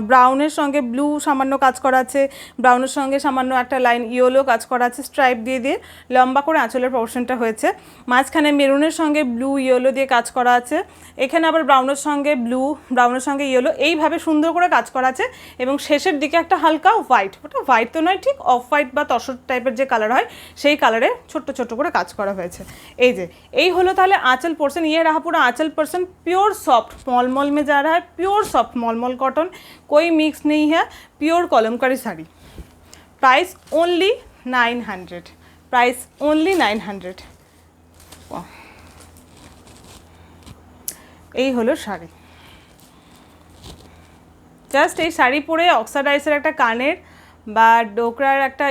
ব্রাউনের সঙ্গে ব্লু সামান্য কাজ করা আছে, ব্রাউনের সঙ্গে সামান্য একটা লাইন ইয়েলো কাজ করা আছে, স্ট্রাইপ দিয়ে দিয়ে লম্বা করে আঁচলের পোর্শনটা হয়েছে। মাঝখানে মেরুনের সঙ্গে ব্লু ইয়েলো দিয়ে কাজ করা আছে, এখানে আবার ব্রাউনের সঙ্গে ব্লু, ব্রাউনের সঙ্গে ইয়েলো, এইভাবে সুন্দর করে কাজ করা আছে। এবং শেষের দিকে একটা হালকা হোয়াইট, ওটা হোয়াইট তো নয়, ঠিক অফ হোয়াইট বা তসর টাইপের যে কালার হয় সেই কালারে ছোট্ট ছোট্ট করে কাজ করা হয়েছে। এই যে এই হলো তাহলে आंचल पोर्शन, ये रहा पूरा आंचल पोर्शन, प्योर सॉफ्ट मॉलमॉल में जा रहा है, प्योर सॉफ्ट मॉलमॉल कॉटन, कोई मिक्स नहीं है, pure Kalamkari sari. Price only 900, price only 900। এই হলো শাড়ি। জাস্ট এই শাড়ি পরে অক্সাডাইসের একটা কানের বা ডোকরার একটা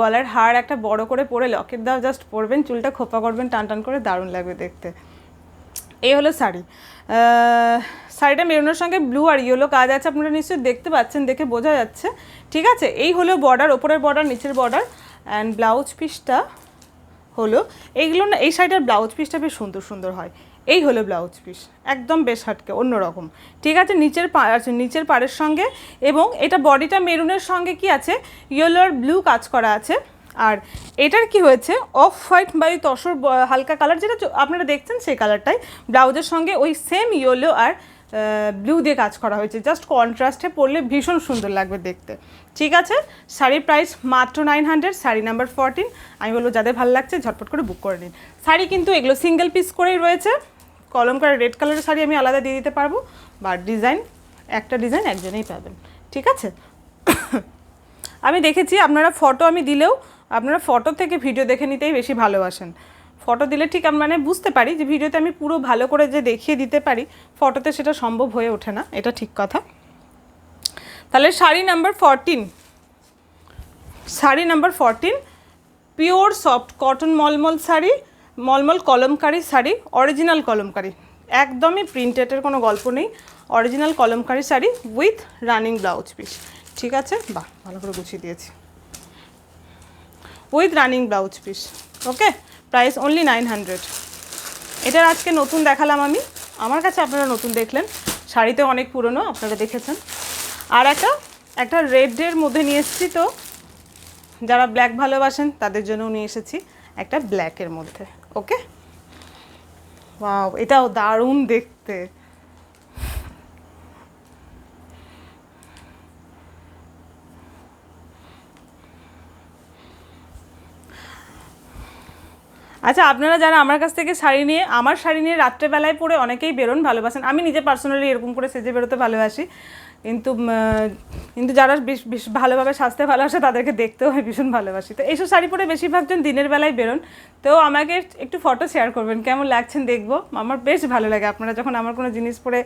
গলার হার একটা বড় করে পরে লকেট দাও, জাস্ট পরবেন, চুলটা খোপা করবেন টান টান করে, দারুণ লাগবে দেখতে। এই হলো শাড়ি। শাড়িটা মেরুনের সঙ্গে ব্লু আর ইয়েলো কাজ আছে, আপনারা নিশ্চয়ই দেখতে পাচ্ছেন, দেখে বোঝা যাচ্ছে। ঠিক আছে, এই হলো বর্ডার, ওপরের বর্ডার, নিচের বর্ডার। অ্যান্ড ব্লাউজ পিসটা হলো এইগুলো না, এই শাড়িটার ব্লাউজ পিসটা বেশ সুন্দর সুন্দর হয়। এই হলো ব্লাউজ পিস, একদম বেশ হাটকে অন্যরকম। ঠিক আছে, নিচের পাড়ের সঙ্গে, এবং এটা বডিটা মেরুনের সঙ্গে কি আছে, ইয়েলো আর ব্লু কাজ করা আছে। আর এটার কি হয়েছে, অফ হোয়াইট বা তসর হালকা কালার যেটা আপনারা দেখছেন সেই কালারটাই ব্লাউজের সঙ্গে ওই সেম ইয়েলো আর ব্লু দিয়ে কাজ করা হয়েছে, জাস্ট কন্ট্রাস্টে পরলে ভীষণ সুন্দর লাগবে দেখতে। ঠিক আছে, শাড়ির প্রাইস মাত্র 900, শাড়ি নাম্বার 14। আমি বলবো যাদের ভালো লাগছে ঝটপট করে বুক করে নিন। শাড়ি কিন্তু এগুলো সিঙ্গেল পিস করেই রয়েছে, কলমকারি রেড কালারের শাড়ি আমি আলাদা দিয়ে দিতে পারবো, বা ডিজাইন একটা ডিজাইন একজনেই পাবেন। ঠিক আছে, আমি দেখেছি আপনারা ফটো আমি দিলেও আপনারা ফটো থেকে ভিডিও দেখে নিতেই বেশি ভালোবাসেন। ফটো দিলে ঠিক মানে বুঝতে পারি যে ভিডিওতে আমি পুরো ভালো করে যে দেখিয়ে দিতে পারি, ফটোতে সেটা সম্ভব হয়ে ওঠে না, এটা ঠিক কথা। তাহলে sari number 14, sari number 14 pure soft cotton mulmul sari, mulmul kalamkari sari, original kalamkari, একদমই প্রিন্টেডের কোনো গল্প নেই, original kalamkari sari with running blouse piece. ঠিক আছে, বাহ ভালো করে গুছিয়ে দিয়েছি, with running blouse piece. Okay, price only 900। এটার আজকে নতুন দেখালাম আমি, আমার কাছে আপনারা নতুন দেখলেন, শাড়িতে অনেক পুরনো আপনারা দেখেছেন। আর একটা রেডের মধ্যে নিয়ে এসেছি, তো যারা ব্ল্যাক ভালোবাসেন তাদের জন্যও নিয়ে এসেছি একটা ব্ল্যাকের মধ্যে। ওকে, ওয়াও এটাও দারুণ দেখতে। আচ্ছা, আপনারা যারা আমার কাছ থেকে শাড়ি নিয়ে, আমার শাড়ি নিয়ে রাত্রেবেলায় পরে অনেকেই বেরোন, ভালোবাসেন, আমি নিজে পার্সোনালি এরকম করে সেজে বেরোতে ভালোবাসি, কিন্তু কিন্তু যারা বেশ ভালোভাবে সাজতে ভালোবাসে তাদেরকে দেখতেও আমি ভীষণ ভালোবাসি। তো এইসব শাড়ি পরে বেশিরভাগজন দিনের বেলায় বেরোন, তো আমাকে একটু ফটো শেয়ার করবেন, কেমন লাগছেন দেখবো। আমার বেশ ভালো লাগে আপনারা যখন আমার কোনো জিনিস পরে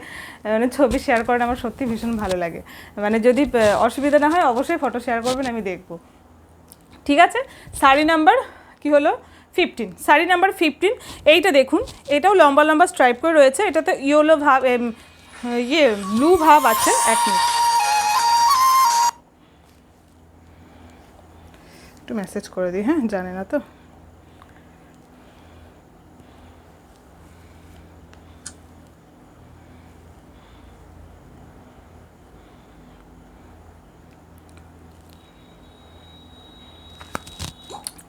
মানে ছবি শেয়ার করেন, আমার সত্যি ভীষণ ভালো লাগে। মানে যদি অসুবিধা না হয় অবশ্যই ফটো শেয়ার করবেন, আমি দেখবো। ঠিক আছে, শাড়ি নাম্বার কি হলো 15, শাড়ি নাম্বার 15। এইটা দেখুন, এটাও লম্বা লম্বা স্ট্রাইপ করে রয়েছে, এটাতে ইয়েলো ভাব ব্লু ভাব আছে। এক মিনিট, একটু মেসেজ করে দিই, হ্যাঁ জানে না তো।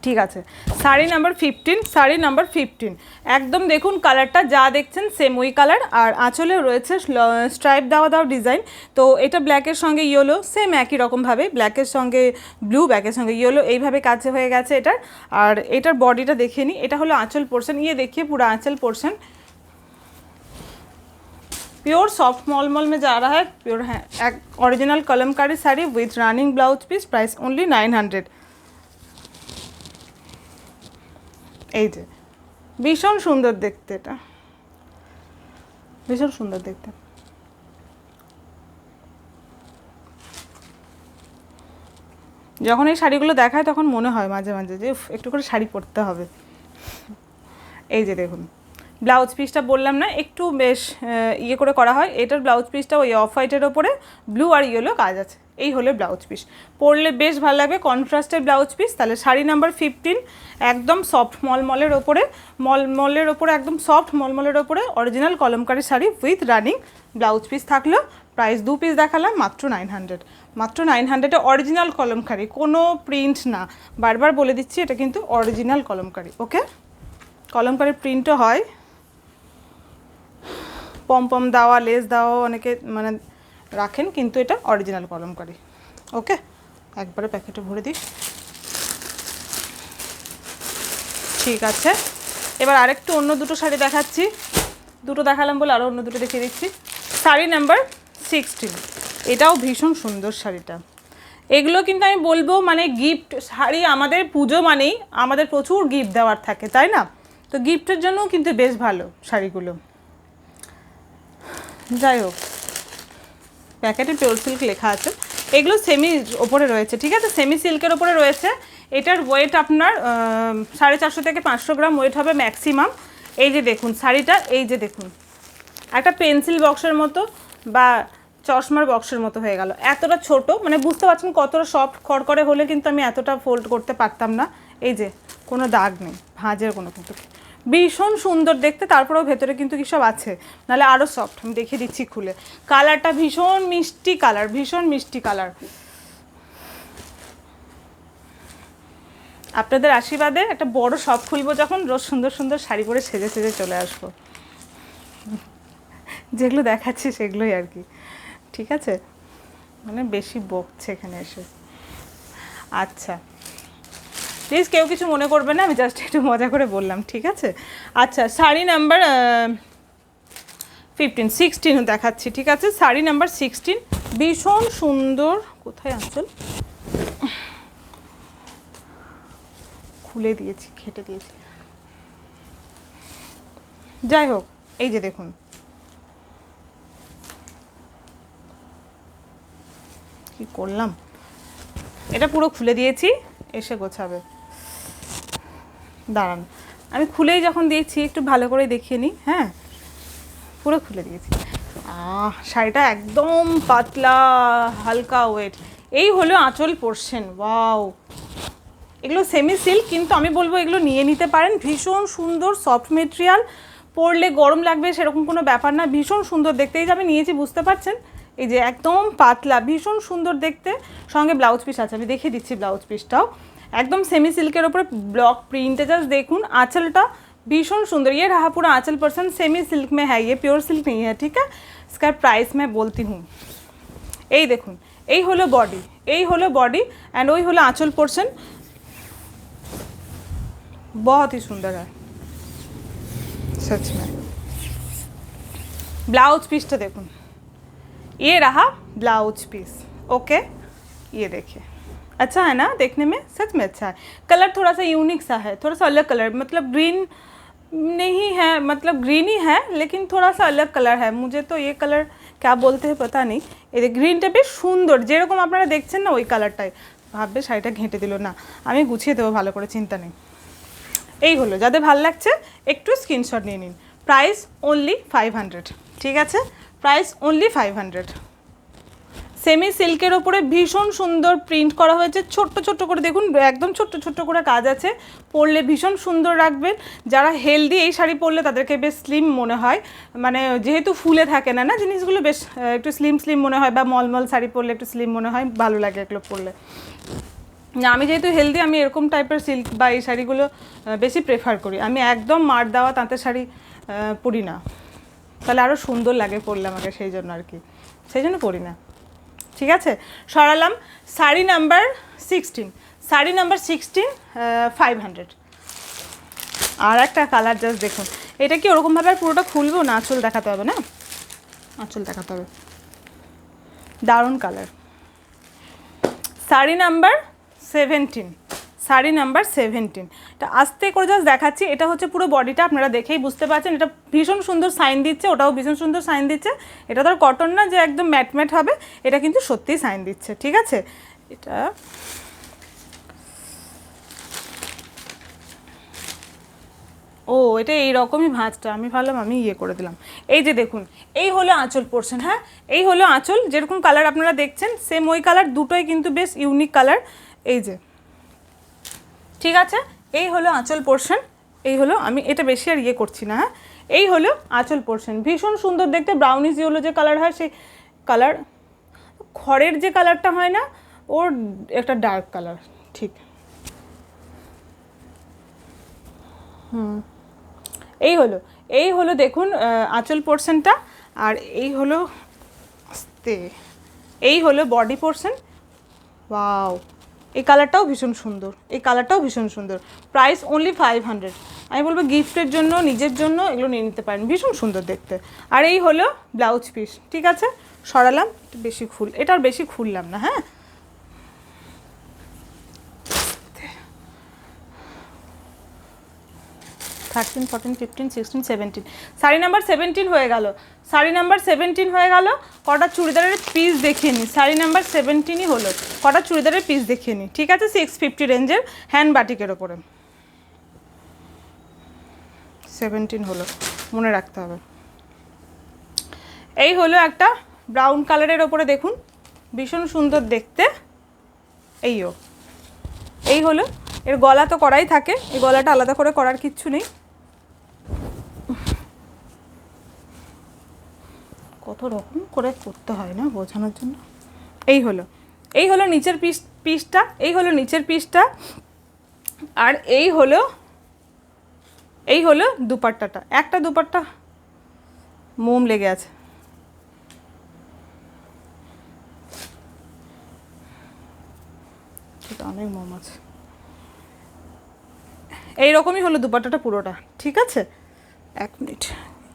ঠিক আছে, শাড়ি নাম্বার 15, শাড়ি নাম্বার 15 একদম দেখুন কালারটা যা দেখছেন সেম ওই কালার, আর আঁচলেও রয়েছে স্ট্রাইপ দেওয়া ডিজাইন। তো এটা ব্ল্যাকের সঙ্গে ইয়েলো, সেম একই রকমভাবে ব্ল্যাকের সঙ্গে ব্লু, ব্ল্যাকের সঙ্গে ইয়েলো, এইভাবে কাছে হয়ে গেছে এটার। আর এটার বডিটা দেখিয়ে নিই, এটা হলো আঁচল পোর্শন, দেখিয়ে পুরো আঁচল পোর্শন प्योर सॉफ्ट मॉल में जा रहा है, प्योर है एक original kalamkari sari with running blouse piece, price only 900। এই যে ভীষণ সুন্দর দেখতে, এটা ভীষণ সুন্দর দেখতে। যখন এই শাড়িগুলো দেখায় তখন মনে হয় মাঝে মাঝে যে একটু করে শাড়ি পরতে হবে। এই যে দেখুন ব্লাউজ পিসটা বললাম না একটু বেশ ইয়ে করে করা হয়, এটার ব্লাউজ পিসটা ওই অফ হোয়াইটের ওপরে ব্লু আর ইয়েলো কাজ আছে, এই হলো ব্লাউজ পিস। পরলে বেশ ভালো লাগবে, কন্ট্রাস্টের ব্লাউজ পিস। তাহলে শাড়ি নাম্বার 15 একদম সফট মলমলের ওপরে, মলমলের ওপরে একদম সফট মলমলের ওপরে original kalamkari sari with running blouse piece থাকলো। প্রাইস 2 পিস দেখালাম, মাত্র 900, মাত্র 900-এ অরিজিনাল কলমকারি, কোনো প্রিন্ট না, বারবার বলে দিচ্ছি এটা কিন্তু অরিজিনাল কলমকারি। ওকে, কলমকারি প্রিন্টও হয়, পম পম দেওয়া লেস দেওয়া অনেকে মানে রাখেন, কিন্তু এটা অরিজিনাল কলমকারি। ওকে, একবারে প্যাকেটে ভরে দিই। ঠিক আছে, এবার আরেকটু অন্য দুটো শাড়ি দেখাচ্ছি, দুটো দেখালাম বলে আরও অন্য দুটো দেখিয়ে দিচ্ছি। শাড়ি নাম্বার 16, এটাও ভীষণ সুন্দর শাড়িটা। এগুলো কিন্তু আমি বলবো মানে গিফট শাড়ি, আমাদের পুজো মানেই আমাদের প্রচুর গিফট দেওয়ার থাকে, তাই না? তো গিফটের জন্যও কিন্তু বেশ ভালো শাড়িগুলো। যাই হোক, প্যাকেটে পিওর সিল্ক লেখা আছে, এগুলো সেমি ওপরে রয়েছে, ঠিক আছে, সেমি সিল্কের ওপরে রয়েছে। এটার ওয়েট আপনার 450 থেকে 500 গ্রাম ওয়েট হবে ম্যাক্সিমাম। এই যে দেখুন শাড়িটা, এই যে দেখুন একটা পেন্সিল বক্সের মতো বা চশমার বক্সের মতো হয়ে গেল, এতটা ছোট, মানে বুঝতে পারছেন কতটা সফট। খড়খড়ে হলে কিন্তু আমি এতটা ফোল্ড করতে পারতাম না। এই যে কোনো দাগ নেই, ভাঁজের কোনো কিন্তু, ভীষণ সুন্দর দেখতে। তারপরেও ভেতরে কিন্তু কী সব আছে, নাহলে আরও সফট, আমি দেখিয়ে দিচ্ছি খুলে। কালারটা ভীষণ মিষ্টি কালার, ভীষণ মিষ্টি কালার। আপনাদের আশীর্বাদে একটা বড় শপ খুলবো যখন, রোজ সুন্দর সুন্দর শাড়ি পরে সেজে সেজে চলে আসবো, যেগুলো দেখাচ্ছি সেগুলোই আর কি। ঠিক আছে, মানে বেশি বকছে এখানে এসে। আচ্ছা প্লিজ কেউ কিছু মনে করবে না, আমি জাস্ট একটু মজা করে বললাম, ঠিক আছে। আচ্ছা শাড়ি নাম্বার 16 দেখাচ্ছি, ঠিক আছে। শাড়ি নাম্বার 16 ভীষণ সুন্দর, কোথায় আঁচল, খুলে দিয়েছি, খেটে দিয়েছি। যাই হোক, এই যে দেখুন, কি করলাম, এটা পুরো খুলে দিয়েছি, এসে গোছাবে। দাঁড়ান, আমি খুলেই যখন দিয়েছি একটু ভালো করে দেখিয়ে নিই। হ্যাঁ, পুরো খুলে দিয়েছি। শাড়িটা একদম পাতলা হালকা ওয়েট। এই হলো আঁচল পোর্শন। ওয়াও, এগুলো সেমি সিল্ক, কিন্তু আমি বলবো এগুলো নিয়ে নিতে পারেন, ভীষণ সুন্দর সফট মেটেরিয়াল, পরলে গরম লাগবে সেরকম কোনো ব্যাপার না, ভীষণ সুন্দর দেখতে। এই যে আমি নিয়েছি, বুঝতে পারছেন, এই যে একদম পাতলা, ভীষণ সুন্দর দেখতে। সঙ্গে ব্লাউজ পিস আছে, আমি দেখিয়ে দিচ্ছি ব্লাউজ পিসটাও, একদম সেমি সিল্কের ওপরে ব্লক প্রিন্টে। জাস্ট দেখুন आंचलটা भीषण सुंदर, ये रहा पूरा आंचल पर्सन, सेमी सिल्क में है, ये प्योर सिल्क नहीं है, ठीक है। इसका प्राइस मैं बोलती हूँ, এই দেখুন, এই হলো বডি, এই হলো বডি অ্যান্ড ওই হলো आंचल पोर्शन, बहुत ही सुंदर है सच में। ब्लाउज पीसটা দেখুন, ये रहा ब्लाउज पीस। ओके, ये देखिए, अच्छा है ना देखने में, सच में अच्छा है। कलर थोड़ा सा यूनिक सा है, थोड़ा सा अलग कलर, मतलब ग्रीन नहीं है, मतलब ग्रीन ही है लेकिन थोड़ा सा अलग कलर है। मुझे तो ये कलर क्या बोलते हैं पता नहीं। এই গ্রিনটা বেশ সুন্দর, যেরকম আপনারা দেখছেন না ওই কালারটাই। ভাববে শাড়িটা ঘেঁটে দিল, না আমি গুছিয়ে দেবো ভালো করে, চিন্তা নেই। এই হলো, যাদের ভালো লাগছে একটু স্ক্রিনশট নিয়ে নিন। প্রাইস অনলি 500, ঠিক আছে, প্রাইস অনলি 500। সেমি সিল্কের ওপরে ভীষণ সুন্দর প্রিন্ট করা হয়েছে, ছোট্ট ছোট্ট করে দেখুন, একদম ছোট্ট ছোট্ট করে কাজ আছে। পরলে ভীষণ সুন্দর রাখবেন। যারা হেলদি এই শাড়ি পরলে তাদেরকে বেশ স্লিম মনে হয়, মানে যেহেতু ফুলে থাকে না না জিনিসগুলো, বেশ একটু স্লিম স্লিম মনে হয়, বা মলমল শাড়ি পরলে একটু স্লিম মনে হয়, ভালো লাগে এগুলো পরলে। না আমি যেহেতু হেলদি, আমি এরকম টাইপের সিল্ক বা এই শাড়িগুলো বেশি প্রেফার করি। আমি একদম মার দেওয়া তাঁতের শাড়ি পরি না, তাহলে আরও সুন্দর লাগে পরলে আমাকে, সেই জন্য আর কি, সেই জন্য পরি না। ঠিক আছে, সরালাম। Sari number 16, sari number 16, 500। আর একটা কালার জাস্ট দেখুন, এটা কি ওরকমভাবে আর পুরোটা খুলবো না, আঁচল দেখাতে হবে না, আঁচল দেখাতে হবে। দারুণ colour. Sari number 17, sari number 17। এটা আস্তে করে জাস্ট দেখাচ্ছি, এটা হচ্ছে পুরো বডিটা, আপনারা দেখেই বুঝতে পারছেন। এটা ভীষণ সুন্দর সাইন দিচ্ছে, ওটাও ভীষণ সুন্দর সাইন দিচ্ছে। এটা তো আর কটন না যে একদম ম্যাট ম্যাট হবে, এটা কিন্তু সত্যিই সাইন দিচ্ছে, ঠিক আছে। এটা ও, এটা এইরকমই ভাঁজটা, আমি ভাবলাম আমি ইয়ে করে দিলাম। এই যে দেখুন, এই হলো আঁচল পোর্শন, হ্যাঁ এই হলো আঁচল, যেরকম কালার আপনারা দেখছেন সেম ওই কালার, দুটোই কিন্তু বেশ ইউনিক কালার। এই যে, ঠিক আছে, এই হলো আঁচল পোর্শন, এই হলো, আমি এটা বেশি আর ইয়ে করছি না, হ্যাঁ এই হলো আঁচল পোর্শন। ভীষণ সুন্দর দেখতে, ব্রাউনিশ ইয়েলো যে কালার হয় সেই কালার, খড়ের যে কালারটা হয় না, ওর একটা ডার্ক কালার, ঠিক। এই হলো, এই হলো দেখুন আঁচল পোর্শনটা, আর এই হলো আস্তে, এই হলো বডি পোর্শন। ওয়াও, এই কালারটাও ভীষণ সুন্দর, এই কালারটাও ভীষণ সুন্দর। Price only 500। আমি বলবো গিফটের জন্য, নিজের জন্য এগুলো নিয়ে নিতে পারেন, ভীষণ সুন্দর দেখতে। আর এই হলো ব্লাউজ পিস, ঠিক আছে, সরালাম। বেশি এটা আর বেশি খুললাম না, হ্যাঁ 13, 14, 15, 16, 17, শাড়ি নাম্বার 17 হয়ে গেল। শাড়ি নাম্বার 17 হয়ে গেল। কটা চুড়িদারের পিস দেখিয়ে নিই, শাড়ি নাম্বার 17ই হলো। কটা চুড়িদারের পিস দেখিয়ে নিই, ঠিক আছে, 650 রেঞ্জের হ্যান্ড বাটিকের ওপরে 17 হলো, মনে রাখতে হবে। এই হলো একটা ব্রাউন কালারের ওপরে দেখুন, ভীষণ সুন্দর দেখতে। এইও, এই হলো, এর গলা তো করাই থাকে, এই গলাটা আলাদা করে করার কিচ্ছু নেই। কত রকম করে করতে হয় না বোঝানোর জন্য। এই হলো, এই হলো নিচের পিসটা, এই হলো নিচের পিসটা, আর এই হলো, এই হলো দুপাট্টাটা। একটা দুপাট্টা মোম লেগে আছে, অনেক মোম আছে। এইরকমই হলো দুপাট্টাটা পুরোটা, ঠিক আছে। এক মিনিট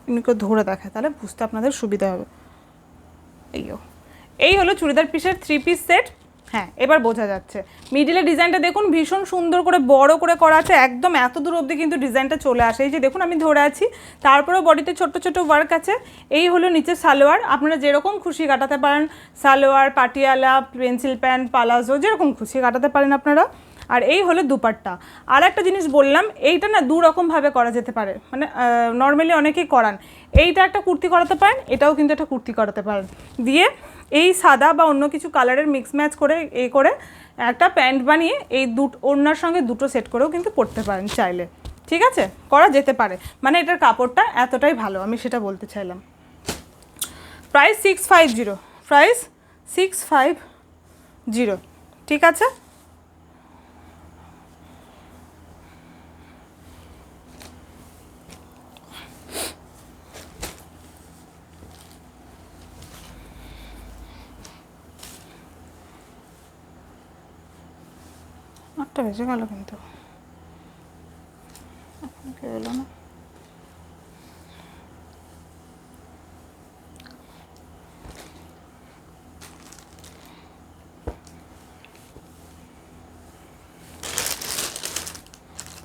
এমনিকে ধরে দেখায়, তাহলে বুঝতে আপনাদের সুবিধা হবে। এই হলো চুড়িদার পিসের 3 পিস সেট। হ্যাঁ এবার বোঝা যাচ্ছে। মিডিলের ডিজাইনটা দেখুন, ভীষণ সুন্দর করে বড় করে করা আছে, একদম এত দূর অবধি কিন্তু ডিজাইনটা চলে আসে। এই যে দেখুন আমি ধরে আছি, তারপরেও বডিতে ছোট্ট ছোট্ট ওয়ার্ক আছে। এই হলো নিচে সালোয়ার, আপনারা যেরকম খুশি কাটাতে পারেন, salwar, Patiala, pencil pant, palazzo, যেরকম খুশি কাটাতে পারেন আপনারা। আর এই হলো দুপাট্টা। আর একটা জিনিস বললাম, এইটা না দু রকমভাবে করা যেতে পারে, মানে নর্মালি অনেকেই করান। এইটা একটা কুর্তি করাতে পারেন, এটাও কিন্তু একটা কুর্তি করাতে পারেন, দিয়ে এই সাদা বা অন্য কিছু কালারের মিক্স ম্যাচ করে এই করে একটা প্যান্ট বানিয়ে এই ওড়নার সঙ্গে দুটো সেট করেও কিন্তু পরতে পারেন চাইলে, ঠিক আছে, করা যেতে পারে। মানে এটার কাপড়টা এতটাই ভালো, আমি সেটা বলতে চাইলাম। প্রাইস 650, প্রাইস 650, ঠিক আছে। আটটা বেজে গেল কিন্তু এখন কে এলো না।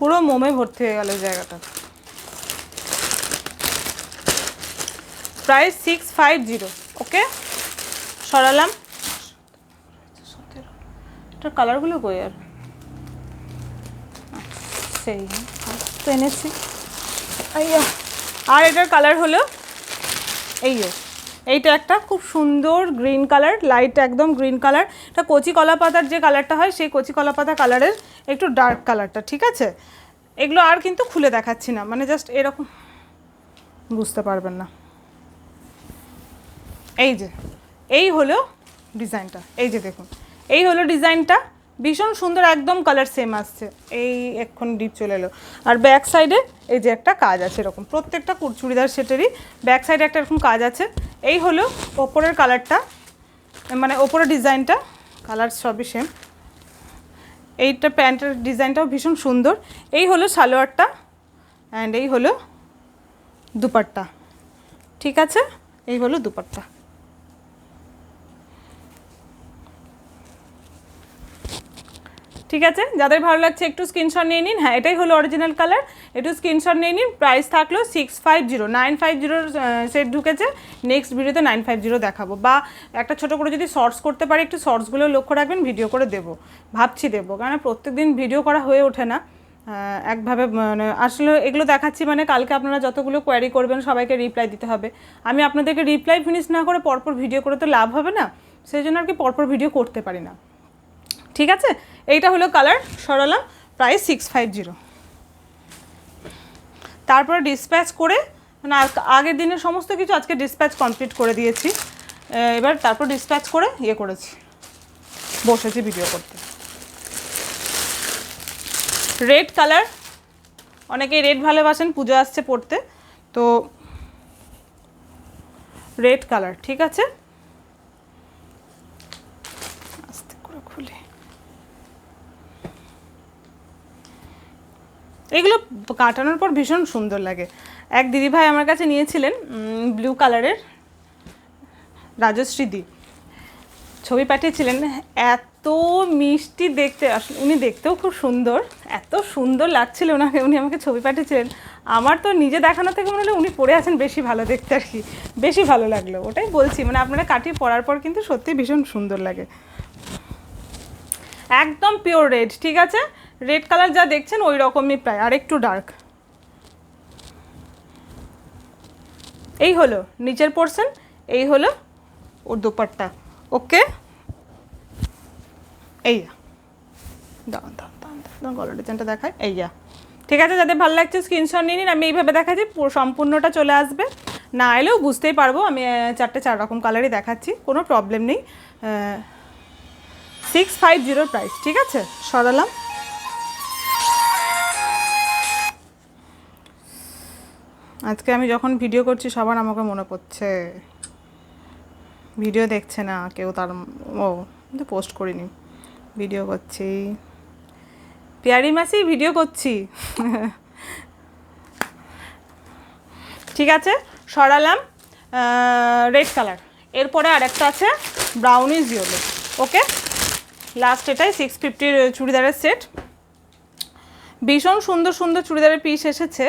পুরো মোমে ভর্তি হয়ে গেল জায়গাটা। প্রাইস 650। ওকে, সরালাম। এটার কালারগুলো কই আর সেই তো এনেছি। আর এটার কালার হলো এইটা একটা খুব সুন্দর গ্রিন কালার, লাইট একদম গ্রিন কালার। এটা কচি কলা পাতার যে কালারটা হয় সেই কচি কলা পাতা কালারের একটু ডার্ক কালারটা, ঠিক আছে। এগুলো আর কিন্তু খুলে দেখাচ্ছি না, মানে জাস্ট এরকম বুঝতে পারবেন না। এই হলো ডিজাইনটা, এই যে দেখুন, এই হলো ডিজাইনটা, ভীষণ সুন্দর, একদম কালার সেম আসছে। এই এখন ডিপ চলে এলো। আর ব্যাক সাইডে এই যে একটা কাজ আছে এরকম, প্রত্যেকটা চুড়িদার সেটেরই ব্যাক সাইডে একটা এরকম কাজ আছে। এই হলো ওপরের কালারটা, মানে ওপরের ডিজাইনটা, কালার সবই সেম। এইটা প্যান্টের ডিজাইনটাও ভীষণ সুন্দর। এই হলো সালোয়ারটা অ্যান্ড এই হলো দুপাট্টা, ঠিক আছে। এই হলো দুপাট্টা। ঠিক আছে, যাদের ভালো লাগছে একটু স্ক্রিনশট নিয়ে নিন। হ্যাঁ, এটাই হলো অরিজিনাল কালার, একটু স্ক্রিনশট নিয়ে নিন। প্রাইস থাকলো 650। 950 সেট ঢুকেছে, নেক্সট ভিডিওতে 950 দেখাবো, বা একটা ছোটো করে যদি শর্টস করতে পারি, একটু শর্টসগুলো লক্ষ্য রাখবেন, ভিডিও করে দেবো, ভাবছি দেবো, কারণ প্রত্যেকদিন ভিডিও করা হয়ে ওঠে না একভাবে। মানে আসলে এগুলো দেখাচ্ছি মানে কালকে আপনারা যতগুলো কোয়ারি করবেন সবাইকে রিপ্লাই দিতে হবে। আমি আপনাদেরকে রিপ্লাই ফিনিশ না করে পরপর ভিডিও করে তো লাভ হবে না, সেই জন্য আর কি পরপর ভিডিও করতে পারি না, ঠিক আছে। এইটা হলো কালার, সরালাম। প্রাইস 650। তারপরে ডিসপ্যাচ করে, মানে আগের দিনের সমস্ত কিছু আজকে ডিসপ্যাচ কমপ্লিট করে দিয়েছি। এবার তারপর ডিসপ্যাচ করে করেছি, বসেছি ভিডিও করতে। রেড কালার, অনেকেই রেড ভালোবাসেন, পুজো আসছে পড়তে, তো রেড কালার, ঠিক আছে। আস্তে করে খুলে, এগুলো কাটানোর পর ভীষণ সুন্দর লাগে। এক দিদিভাই আমার কাছে নিয়েছিলেন ব্লু কালারের, রাজশ্রী দি, ছবি পাঠিয়েছিলেন, এত মিষ্টি দেখতে, আসলে উনি দেখতেও খুব সুন্দর, এত সুন্দর লাগছিল ওনাকে, উনি আমাকে ছবি পাঠিয়েছিলেন। আমার তো নিজে দেখানো থেকে মনে হলো উনি পরে আছেন বেশি ভালো দেখতে আর কি, বেশি ভালো লাগলো, ওটাই বলছি। মানে আপনারা কাটিয়ে পরার পর কিন্তু সত্যি ভীষণ সুন্দর লাগে। একদম পিওর রেড, ঠিক আছে। রেড কালার যা দেখছেন ওই রকমই প্রায়, আর একটু ডার্ক। এই হলো নিচের পোর্শন, এই হলো ওর দুপাট্টা। ওকে, এই গলার ডিজাইনটা দেখায়, এই ঠিক আছে। যাদের ভালো লাগছে স্ক্রিনশট নিয়ে নিন। আমি এইভাবে দেখাচ্ছি, সম্পূর্ণটা চলে আসবে, না এলেও বুঝতেই পারবো। আমি 4 রকম কালারই দেখাচ্ছি, কোনো প্রবলেম নেই। 650 প্রাইস, ঠিক আছে। সরালাম। আজকে আমি যখন ভিডিও করছি সবার আমাকে মনে পড়ছে, ভিডিও দেখছে না কেউ, তার কিন্তু পোস্ট করিনি, ভিডিও করছি, পিয়ারি মাসি ভিডিও করছি। ঠিক আছে, সরালাম। রেড কালার, এরপরে আরেকটা আছে ব্রাউনিশ ইয়েলো। ওকে, লাস্ট এটাই 650 চুড়িদারের সেট। ভীষণ সুন্দর সুন্দর চুড়িদারের পিস এসেছে,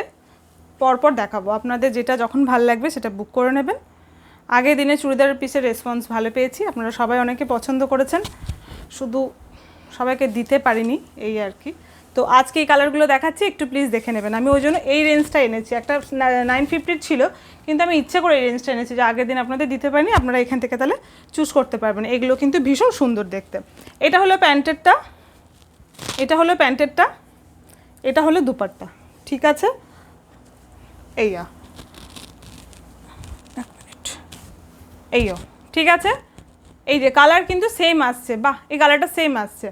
পরপর দেখাবো আপনাদের, যেটা যখন ভালো লাগবে সেটা বুক করে নেবেন। আগের দিনে চুড়িদারের পিসের রেসপন্স ভালো পেয়েছি, আপনারা সবাই অনেকে পছন্দ করেছেন, শুধু সবাইকে দিতে পারিনি, এই আর কি। তো আজকে এই কালারগুলো দেখাচ্ছি, একটু প্লিজ দেখে নেবেন। আমি ওই জন্য এই রেঞ্জটা এনেছি, একটা 950 ছিল, কিন্তু আমি ইচ্ছে করে এই রেঞ্জটা এনেছি, যে আগের দিন আপনাদের দিতে পারিনি, আপনারা এখান থেকে তাহলে চুজ করতে পারবেন। এগুলো কিন্তু ভীষণ সুন্দর দেখতে। এটা হলো প্যান্টেরটা, এটা হলো প্যান্টেরটা, এটা হলো দুপাট্টা, ঠিক আছে। এক মিনিট, ঠিক আছে। এই যে কালার কিন্তু সেম আসছে, বাহ, এই কালারটা সেম আসছে।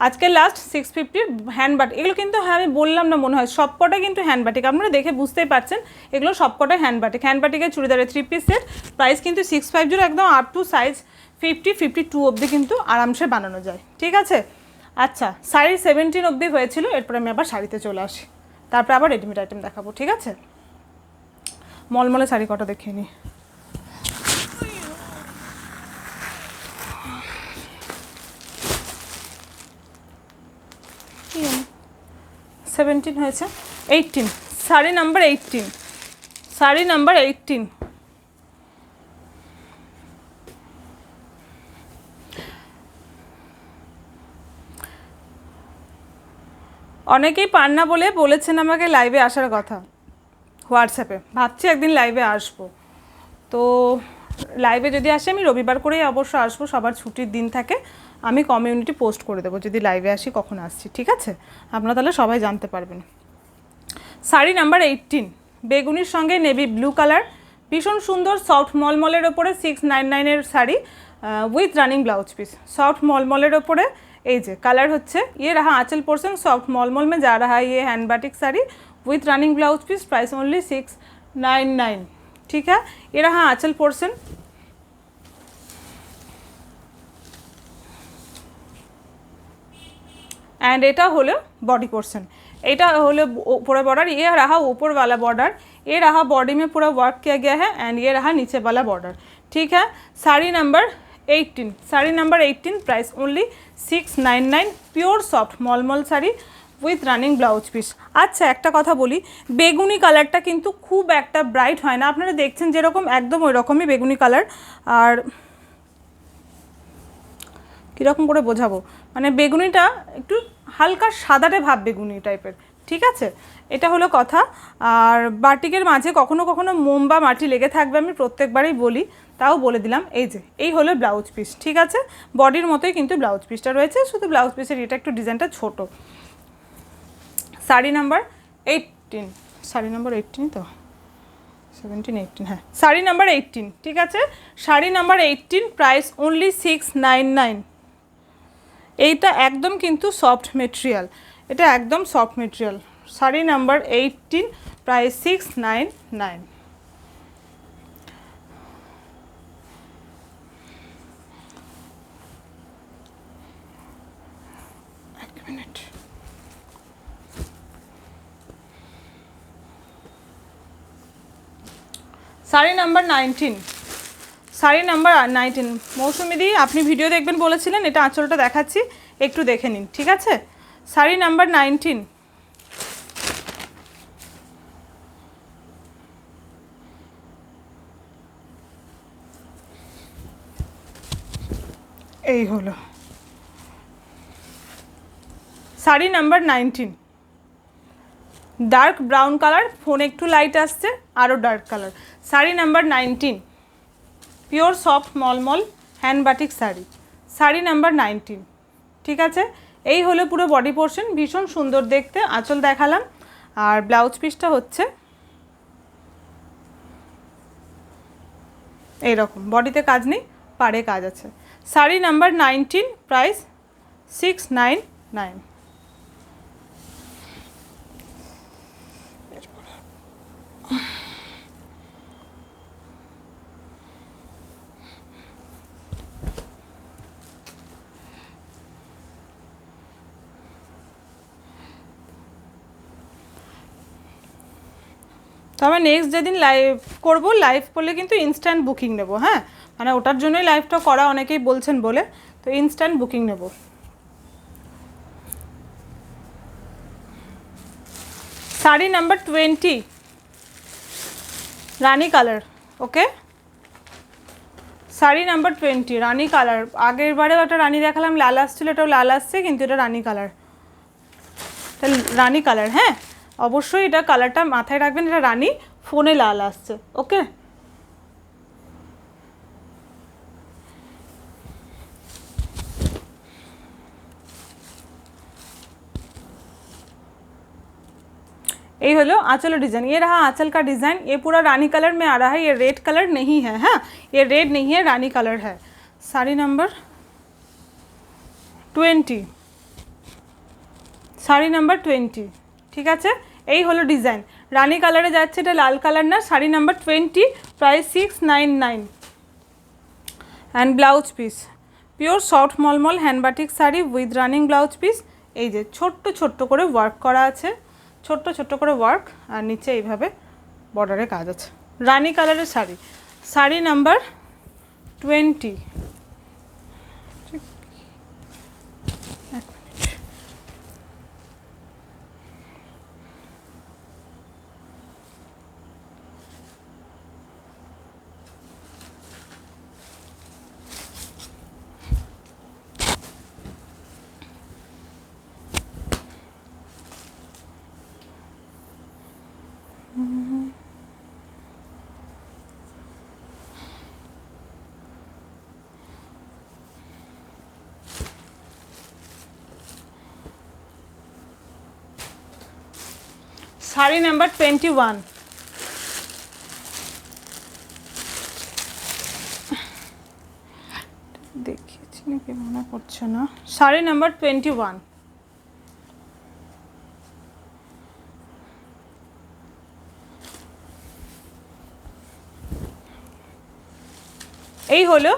আজকে লাস্ট 650 হ্যান্ডবাটিক, এগুলো কিন্তু হ্যাঁ আমি বললাম না মনে হয়, সবকটাই কিন্তু হ্যান্ডবাটিক, আপনারা দেখে বুঝতেই পারছেন এগুলো সবকটাই হ্যান্ডবাটিক। হ্যান্ডবাটিকের চুড়িদারের 3 পিস সেট, প্রাইস কিন্তু 650, একদম আপ টু সাইজ 50-52 অবধি কিন্তু আরামসে বানানো যায়, ঠিক আছে। আচ্ছা, সাইজ 17 অবধি হয়েছিল, এরপরে আমি আবার শাড়িতে চলে আসি, তারপরে আবার রেডিমেড আইটেম দেখাবো, ঠিক আছে। মলমলে শাড়ি কটা দেখিয়ে নিই। 17 হয়েছে, 18, শাড়ি নাম্বার 18, শাড়ি নাম্বার 18। অনেকেই পান না বলে বলেছেন আমাকে লাইভে আসার কথা হোয়াটসঅ্যাপে, ভাবছি একদিন লাইভে আসবো। তো লাইভে যদি আসে আমি রবিবার করেই অবশ্য আসবো, সবার ছুটির দিন থাকে। আমি কমিউনিটি পোস্ট করে দেবো যদি লাইভে আসি কখন আসছি, ঠিক আছে? আপনারা তাহলে সবাই জানতে পারবেন। শাড়ি নাম্বার 18, বেগুনির সঙ্গে নেভি ব্লু কালার, ভীষণ সুন্দর সফট মলমলের ওপরে 699-এর sari with running blouse piece. Soft মলমলের ওপরে এই যে কালার হচ্ছে, ये रहा आंचल पोर्शन, सॉफ्ट मॉलमॉल में जा रहा है ये hand batik sari with running blouse piece, price only 699, ठीक है? ये रहा आंचल पोर्शन। एंड এটা হলো बॉडी पोर्शन, এটা হলো ऊपर बॉर्डर, ये रहा ऊपर वाला बॉर्डर, ये रहा बॉडी में पूरा वर्क किया गया है, एंड ये रहा नीचे वाला बॉर्डर, ठीक है? Sari number 18, sari number 18, price only 699, pure soft mulmul sari with running blouse piece. আচ্ছা একটা কথা বলি, বেগুনি কালারটা কিন্তু খুব একটা ব্রাইট হয় না, আপনারা দেখছেন যেরকম একদম ওই রকমই বেগুনি কালার। আর কীরকম করে বোঝাবো, মানে বেগুনিটা একটু হালকা সাদাটে ভাব বেগুনি টাইপের, ঠিক আছে? এটা হলো কথা। আর বাটিকের মাঝে কখনো কখনো মোম বা মাটি লেগে থাকবে, আমি প্রত্যেকবারই বলি, তাও বলে দিলাম। এই যে এই হলো ব্লাউজ পিস, ঠিক আছে? বডির মতোই কিন্তু ব্লাউজ পিসটা রয়েছে, শুধু ব্লাউজ পিসের এটা একটু ডিজাইনটা ছোট। শাড়ি নাম্বার 18, শাড়ি নাম্বার 18 তো 17, 18, হ্যাঁ শাড়ি নাম্বার 18, ঠিক আছে? Sari number 18, price only 699। এইটা একদম কিন্তু সফট মেটেরিয়াল, এটা একদম soft material. Sari number 18, price 699। এক minute, sari number 19, sari number 19। মৌসুমিদি আপনি ভিডিও দেখবেন বলেছিলেন, এটা আঁচলটা দেখাচ্ছি, একটু দেখে নিন, ঠিক আছে? শাড়ি নাম্বার 19, এই হলো sari number 19, dark brown colour, phone একটু লাইট আসছে, আরও dark colour. Sari number 19, pure soft mulmul hand batik sari, sari number 19, ঠিক আছে? এই হলো পুরো বডি পোর্শন, ভীষণ সুন্দর দেখতে। আঁচল দেখালাম, আর ব্লাউজ পিসটা হচ্ছে এইরকম, বডিতে কাজ নেই, পাড়ে কাজ আছে। Sari number 19, price 699। তবে নেক্সট যেদিন লাইভ করব, লাইভ করলে কিন্তু ইনস্ট্যান্ট বুকিং নেব, হ্যাঁ? মানে ওটার জন্যই লাইভটা করা, অনেকেই বলছেন বলে, তো ইনস্ট্যান্ট বুকিং নেব। শাড়ি নাম্বার 20, রানি কালার, ওকে? শাড়ি নাম্বার 20, রানি কালার। আগের বারেও একটা রানি দেখালাম, লাল আসছিল, এটাও লাল আসছে, কিন্তু এটা রানি কালার, এটা রানি কালার, হ্যাঁ অবশ্যই এটা কালারটা মাথায় রাখবেন, এটা রানি, ফোনে লাল আসছে, ওকে? ये हलो आंचल डिज़ाइन, ये रहा आंचल का डिज़ाइन, ये पूरा रानी कलर में आ रहा है, ये रेड कलर नहीं है, हाँ ये रेड नहीं है, रानी कलर है। साड़ी नंबर 20, শাড়ি নাম্বার 20, ঠিক আছে? এই হলো ডিজাইন, রানী কালারে যাচ্ছে, এটা লাল কালার না। Sari number 20, price 699, and blouse piece pure soft mulmul hand batik sari with running blouse piece. এই যে ছোট্ট ছোট্ট করে ওয়ার্ক করা আছে, ছোট্ট ছোট্ট করে ওয়ার্ক, আর নিচে এইভাবে বর্ডারে কাজ আছে। রানী কালারের শাড়ি, শাড়ি নাম্বার 20। শাড়ি নাম্বার 21, দেখিয়েছি নাকি মনে পড়ছে না। শাড়ি নাম্বার 21, এই হলো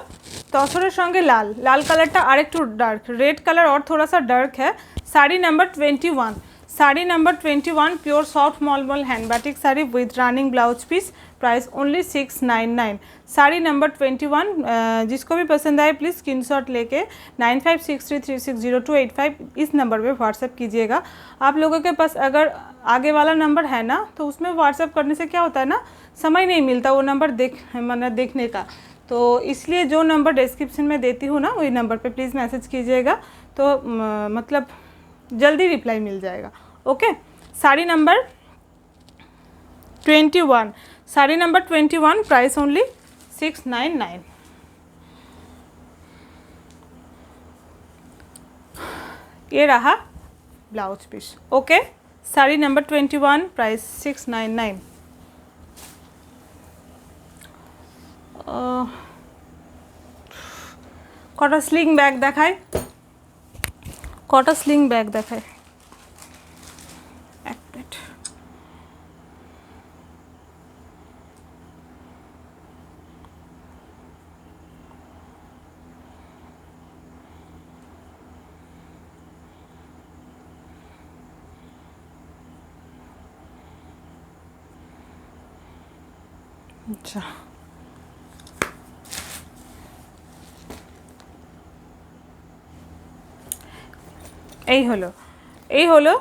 तसरेर संगे लाल, लाल कलरটা আরেকটু डार्क, रेड कलर और थोड़ा सा डार्क है। Sari number 21, sari number 21 pure soft mulmul hand batik sari with running blouse piece, price only 699। Sari number 21, जिसको भी पसंद आए प्लीज़ स्क्रीनशॉट लेके 9563360285 इस नंबर पे व्हाट्सएप कीजिएगा। आप लोगों के पास अगर आगे वाला नंबर है ना तो उसमें व्हाट्सएप करने से क्या होता है ना, समय नहीं मिलता वो नंबर देखने का, तो इसलिए जो नंबर डिस्क्रिप्शन में देती हूँ ना वही नंबर पे प्लीज़ मैसेज कीजिएगा, तो मतलब जल्दी रिप्लाई मिल जाएगा। Okay, sari number 21, sari number 21 price only 699। ये रहा blouse piece. Okay, sari number 21 price 699। कटा स्लिंग बैग देखाय, कटा स्लिंग बैग देखाय, एक मिनट। अच्छा, এই হলো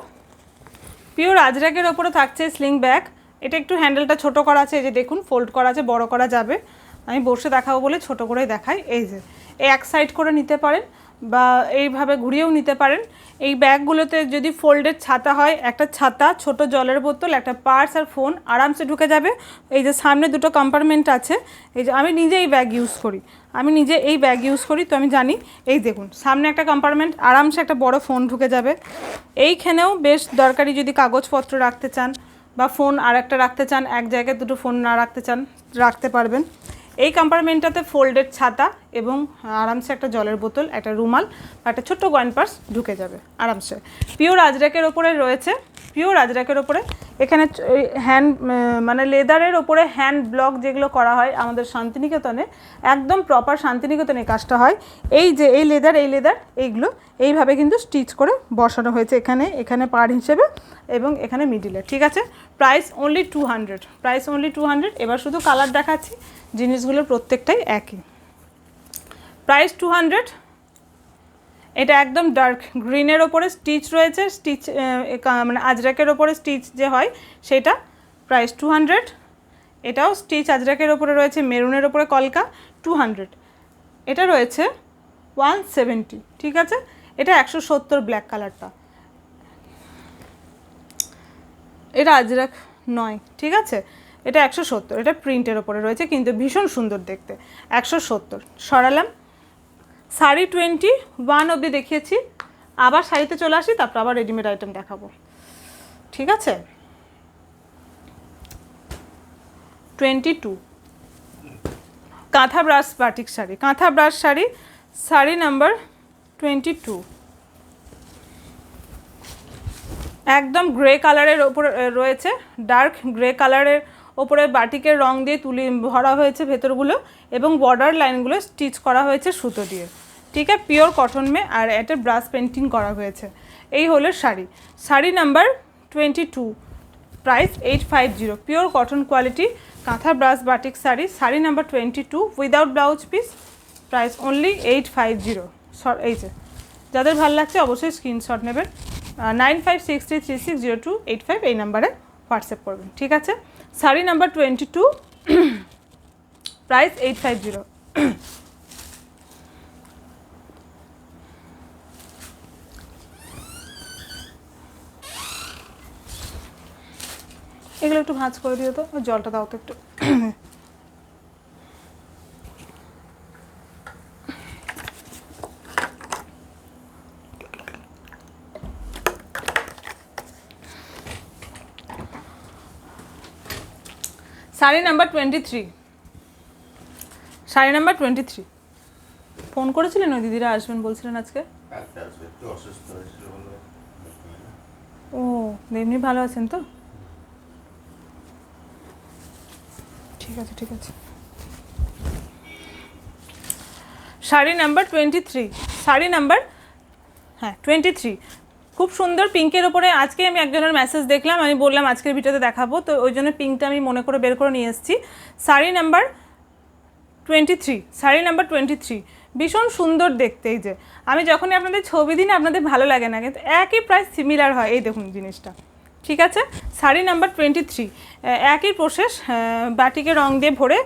পিওর আজরাকের ওপরে থাকছে স্লিং ব্যাগ। এটা একটু হ্যান্ডেলটা ছোট করা আছে, এই যে দেখুন ফোল্ড করা আছে, বড় করা যাবে। আমি বসে দেখাবো বলে ছোট করেই দেখাই। এই যে এক সাইড করে নিতে পারেন বা এইভাবে ঘুরিয়েও নিতে পারেন। এই ব্যাগগুলোতে যদি ফোল্ডের ছাতা হয়, একটা ছাতা, ছোট জলের বোতল, একটা পার্স আর ফোন আরামসে ঢুকে যাবে। এই যে সামনে দুটো কম্পার্টমেন্ট আছে, এই যে আমি নিজে এই ব্যাগ ইউজ করি, তো আমি জানি। এই দেখুন সামনে একটা কম্পার্টমেন্ট, আরামসে একটা বড় ফোন ঢুকে যাবে। এইখানেও বেশ দরকারি যদি কাগজপত্র রাখতে চান বা ফোন আর একটা রাখতে চান, এক জায়গায় দুটো ফোন না রাখতে চান, রাখতে পারবেন। এই কম্পার্টমেন্টটাতে ফোল্ডেড ছাতা এবং আরামসে একটা জলের বোতল, একটা রুমাল, একটা ছোট্ট কয়েন পার্স ঢুকে যাবে আরামসে। পিওর আজরাকের ওপরে রয়েছে, পিওর আজরাকের ওপরে এখানে হ্যান্ড মানে লেদারের ওপরে হ্যান্ড ব্লক যেগুলো করা হয় আমাদের শান্তিনিকেতনে, একদম প্রপার শান্তিনিকেতনে কাজটা হয়। এই যে এই লেদার এইগুলো এইভাবে কিন্তু স্টিচ করে বসানো হয়েছে এখানে পার হিসেবে এবং এখানে মিডিলে। ঠিক আছে, প্রাইস অনলি 200, প্রাইস অনলি 200। এবার শুধু কালার দেখাচ্ছি, জিনিসগুলোর প্রত্যেকটাই একই। প্রাইস 200। এটা একদম ডার্ক গ্রিনের ওপরে স্টিচ রয়েছে, স্টিচ মানে আজরাকের ওপরে স্টিচ যে হয় সেটা, প্রাইস 200। এটাও স্টিচ আজরাকের ওপরে রয়েছে, মেরুনের ওপরে কলকা, 200। এটা রয়েছে 170। ঠিক আছে, এটা 170 ব্ল্যাক কালারটা, এটা আজরাক নয়। ঠিক আছে, এটা 170, এটা প্রিন্টের ওপরে রয়েছে কিন্তু ভীষণ সুন্দর দেখতে। 170 সরালাম। শাড়ি 21 অবধি দেখিয়েছি, আবার শাড়িতে চলে আসি, তারপর আবার রেডিমেড আইটেম দেখাবো। ঠিক আছে, 22 কাঁথা ব্রাশ বাটিক শাড়ি, কাঁথা ব্রাশ শাড়ি, শাড়ি নাম্বার 22। একদম গ্রে কালারের ওপরে রয়েছে, ডার্ক গ্রে কালারের ওপরে বাটিকের রং দিয়ে তুলি ভরা হয়েছে ভেতরগুলো এবং বর্ডার লাইনগুলো স্টিচ করা হয়েছে সুতো দিয়ে। ঠিক আছে, পিওর কটন মে আর এটা ব্রাশ পেন্টিং করা হয়েছে। এই হলো sari, sari number 22, price 850, pure cotton quality kantha brush batik sari, sari number 22 without blouse piece, price only 850। এই যে যাদের ভালো লাগছে অবশ্যই স্ক্রিনশট নেবেন, 9563360285 এই নাম্বারে হোয়াটসঅ্যাপ করবেন। ঠিক আছে, শাড়ি নাম্বার 22, প্রাইস 850। এগুলো একটু ভাঁজ করে দিও তো, জলটা দাও তো একটু। Sari number 23, sari number 23। Phone করেছিলেন ওই দিদিরা আসবেন বলছিলেন আজকে? ও এমনি ভালো আছেন তো? ঠিক আছে ঠিক আছে। শাড়ি নাম্বার 23, শাড়ি নাম্বার 23, খুব সুন্দর পিঙ্কের ওপরে। আজকে আমি একজনের মেসেজ দেখলাম, আমি বললাম আজকের ভিডিওতে দেখাবো, তো ওই জন্য পিঙ্কটা আমি মনে করে বের করে নিয়ে এসেছি। শাড়ি নাম্বার 23, শাড়ি নাম্বার 23, ভীষণ সুন্দর দেখতে। এই যে আমি যখনই আপনাদের ছবি দিই না আপনাদের ভালো লাগে না, কিন্তু একই প্রাইস সিমিলার হয়। এই দেখুন জিনিসটা, ঠিক আছে। শাড়ি নাম্বার 23, একই প্রসেস, বাটিকে রং দিয়ে ভরে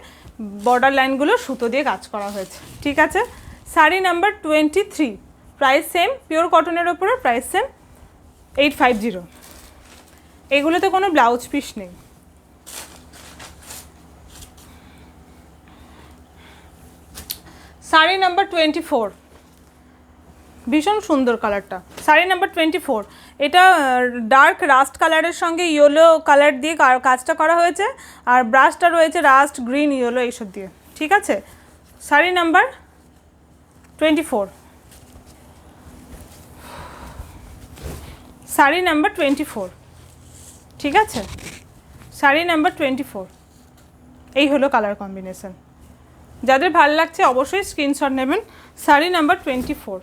বর্ডার লাইনগুলো সুতো দিয়ে কাজ করা হয়েছে, ঠিক আছে। Sari number 23, price same, pure কটনের ওপরে, প্রাইস সেম 850। এগুলোতে কোনো ব্লাউজ পিস নেই। শাড়ি নাম্বার 24, ভীষণ সুন্দর কালারটা। শাড়ি নাম্বার 24, এটা ডার্ক রাস্ট কালারের সঙ্গে ইয়েলো কালার দিয়ে কাজটা করা হয়েছে, আর ব্রাশটা রয়েছে রাস্ট গ্রিন ইয়েলো এইসব দিয়ে, ঠিক আছে। শাড়ি নাম্বার 24, শাড়ি নাম্বার 24, ঠিক আছে। শাড়ি নাম্বার 24, এই হলো কালার কম্বিনেশন। যাদের ভালো লাগছে অবশ্যই স্ক্রিনশট নেবেন। শাড়ি নাম্বার 24,